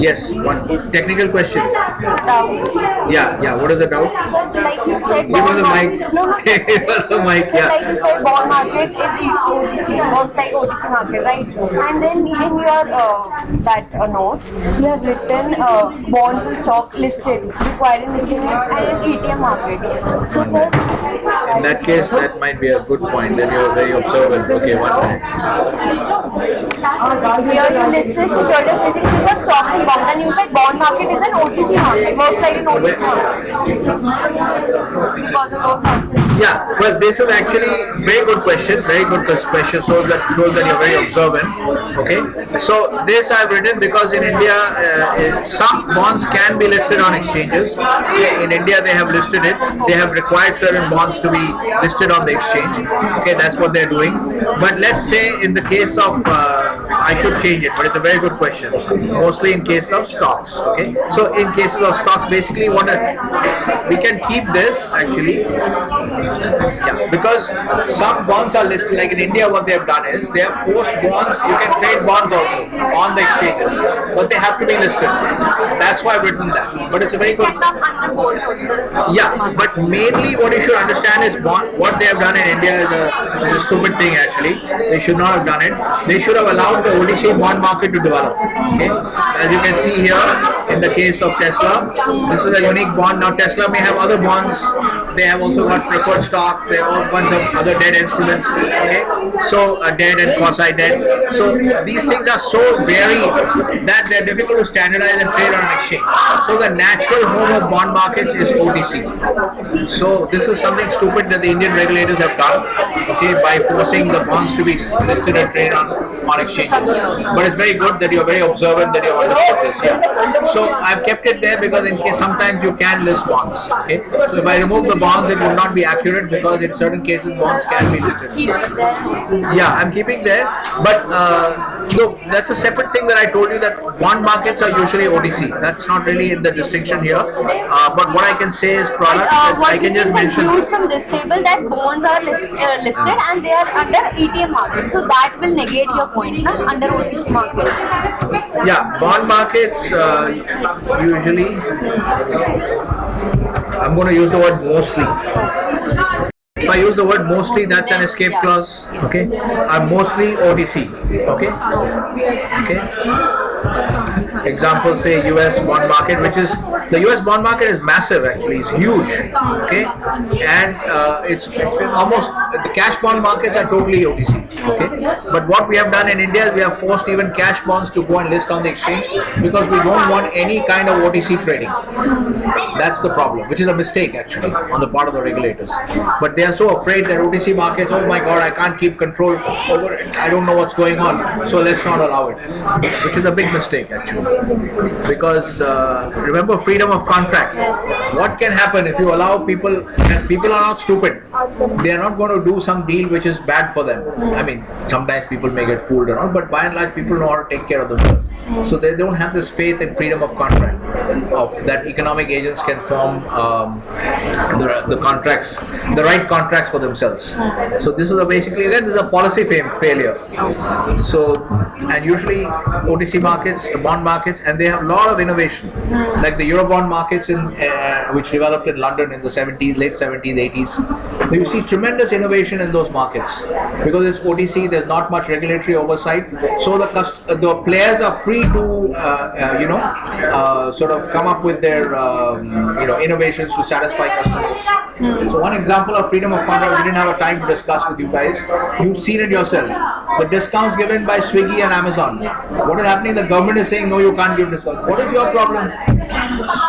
Yes, one technical question. Yeah, what is the doubt? So, like you said, Give us the mic. Give us the mic, so like you said, bond market is OTC, bonds like OTC market, right? And then in your notes, you have written bonds and stock listed, requiring listing and ETM market. So, sir, In that case, that might be a good point. Then you're very observant. Okay, 1 minute. here you listed securities listing, these are stocks and bonds, and you said bond market is an OTC market, works like an OTC market. Because of both aspects. Yeah, well, this is actually very good question. Very good question. Shows that you're very observant. Okay, so this I've written because in India, some bonds can be listed on exchanges. In India, they have listed it. They have required certain bonds to be listed on the exchange. Okay, that's what they're doing. But let's say in the case of, I should change it, but it's a very good question. Mostly in case of stocks. Okay, so in cases of stocks, basically we can keep this actually. Yeah, because some bonds are listed, like in India what they have done is they have forced bonds, you can trade bonds also on the exchanges, but they have to be listed. That's why I've written that. But it's a very good. Yeah, but mainly what you should understand is what they have done in India is a stupid thing actually. They should not have done it. They should have allowed the OTC bond market to develop. Okay, as you can see here in the case of Tesla, this is a unique bond. Now Tesla may have other bonds. They have also got preferred stock. They have all kinds of other debt instruments. Okay, so debt and quasi-debt. So these things are so varied that they're difficult to standardize and trade on an exchange. So the natural home of bond markets is OTC. So this is something stupid that the Indian regulators have done. Okay, by forcing the bonds to be listed and traded on exchanges. But it's very good that you're very observant that you've understood this. Yeah. So So I've kept it there because in case sometimes you can list bonds. Okay. So if I remove the bonds, it will not be accurate because in certain cases bonds can be listed. Keep it there. Yeah, I'm keeping there, but look, that's a separate thing that I told you that bond markets are usually OTC. That's not really in the distinction here. But what I can say is products that I can just mention. What we can conclude from this table that bonds are listed and they are under ETM market. So that will negate your point, na? Under OTC market. Yeah, bond markets usually. I'm going to use the word mostly. If I use the word mostly, that's an escape clause. Okay, are mostly OTC. Okay. Example, say US bond market, which is the US bond market is massive actually, it's huge. Okay, and it's almost the cash bond markets are totally OTC. Okay, but what we have done in India is we have forced even cash bonds to go and list on the exchange because we don't want any kind of OTC trading. That's the problem, which is a mistake actually on the part of the regulators. But they are so afraid that OTC markets, oh my God, I can't keep control over it. I don't know what's going on, so let's not allow it, which is a big mistake actually. Because remember freedom of contract. What can happen if you allow people, and people are not stupid, they are not going to do some deal which is bad for them. I mean, sometimes people may get fooled and all, but by and large people know how to take care of themselves. So they don't have this faith in freedom of contract, of that economic agents can form the contracts, the right contracts for themselves. So this is basically, again, this is a policy failure. So, and usually OTC markets, bond markets, and they have a lot of innovation, like the Eurobond markets which developed in London in the 70s, late 70s, 80s. You see tremendous innovation in those markets because it's OTC. There's not much regulatory oversight, so the players are free to sort of come up with their innovations to satisfy customers. So one example of freedom of contract we didn't have a time to discuss with you guys. You've seen it yourself. The discounts given by Swiggy and Amazon. What is happening? The government is saying no, you can't give discounts. What is your problem?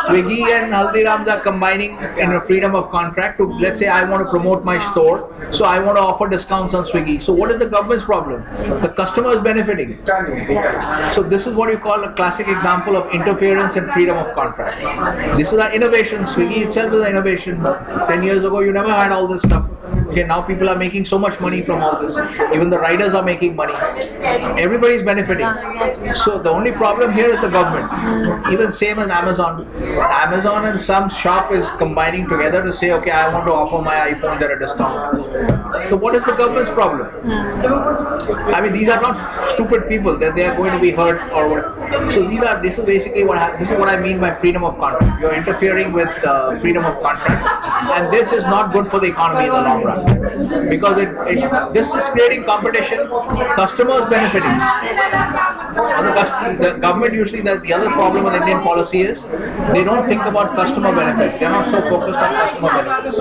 Swiggy and Haldirams are combining in a freedom of contract to, let's say I want to promote my store, so I want to offer discounts on Swiggy. So what is the government's problem? The customer is benefiting. So this is what you call a classic example of interference in freedom of contract. This is an innovation. Swiggy itself is an innovation. 10 years ago you never had all this stuff. Okay, now people are making so much money from all this. Even the riders are making money. Everybody is benefiting. So the only problem here is the government. Even same as Amazon. Amazon and some shop is combining together to say, okay, I want to offer my iPhones at a discount. So what is the government's problem? I mean, these are not stupid people that they are going to be hurt or whatever. So this is basically what I mean by freedom of contract. You're interfering with freedom of contract, and this is not good for the economy in the long run because this is creating competition, customers benefiting. The government usually, the other problem with Indian policy is they don't think about customer benefits. They're not so focused on customer benefits,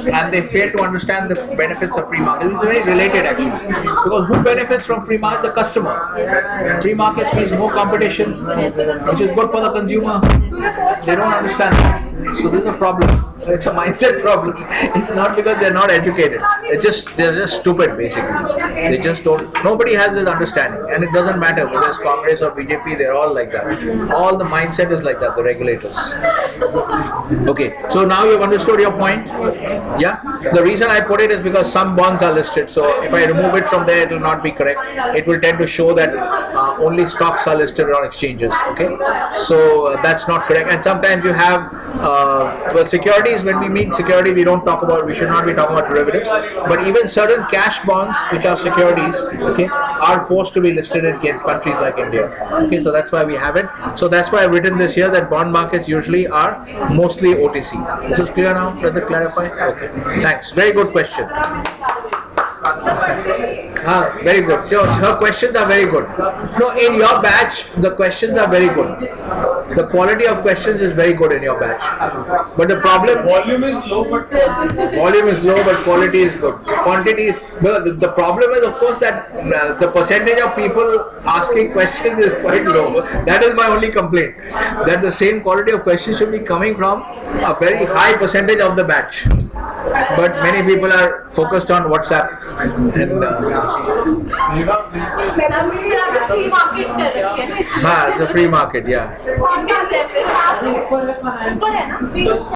and they fail to understand the benefits of free market. It's very related actually, because who benefits from free market? The customer. Free markets means more competition, which is good for the consumer. They don't understand that. So this is a problem. It's a mindset problem. It's not because they're not educated. They're just stupid basically. They just don't. Nobody has this understanding, and it doesn't matter whether it's Congress or BJP. They're all like that. All the mindset is like that. The regulators. Okay. So now you've understood your point. Yeah. The reason I put it is because some bonds are listed. So if I remove it from there, it will not be correct. It will tend to show that only stocks are listed on exchanges. Okay. So that's not correct. And sometimes you have securities. When we mean security, we should not be talking about derivatives, but even certain cash bonds which are securities, okay, are forced to be listed in countries like India. Okay, so that's why we have it. So that's why I've written this here that bond markets usually are mostly OTC. This is clear now? Does it clarify? Okay, thanks. Very good question. Very good. So her questions are very good. No, in your batch, the questions are very good. The quality of questions is very good in your batch. But the problem, volume is low, but quality is good. Quantity, the problem is of course that the percentage of people asking questions is quite low. That is my only complaint. That the same quality of questions should be coming from a very high percentage of the batch. But many people are focused on WhatsApp. And free market कर रखी है ना it's a free market, yeah. इसलिए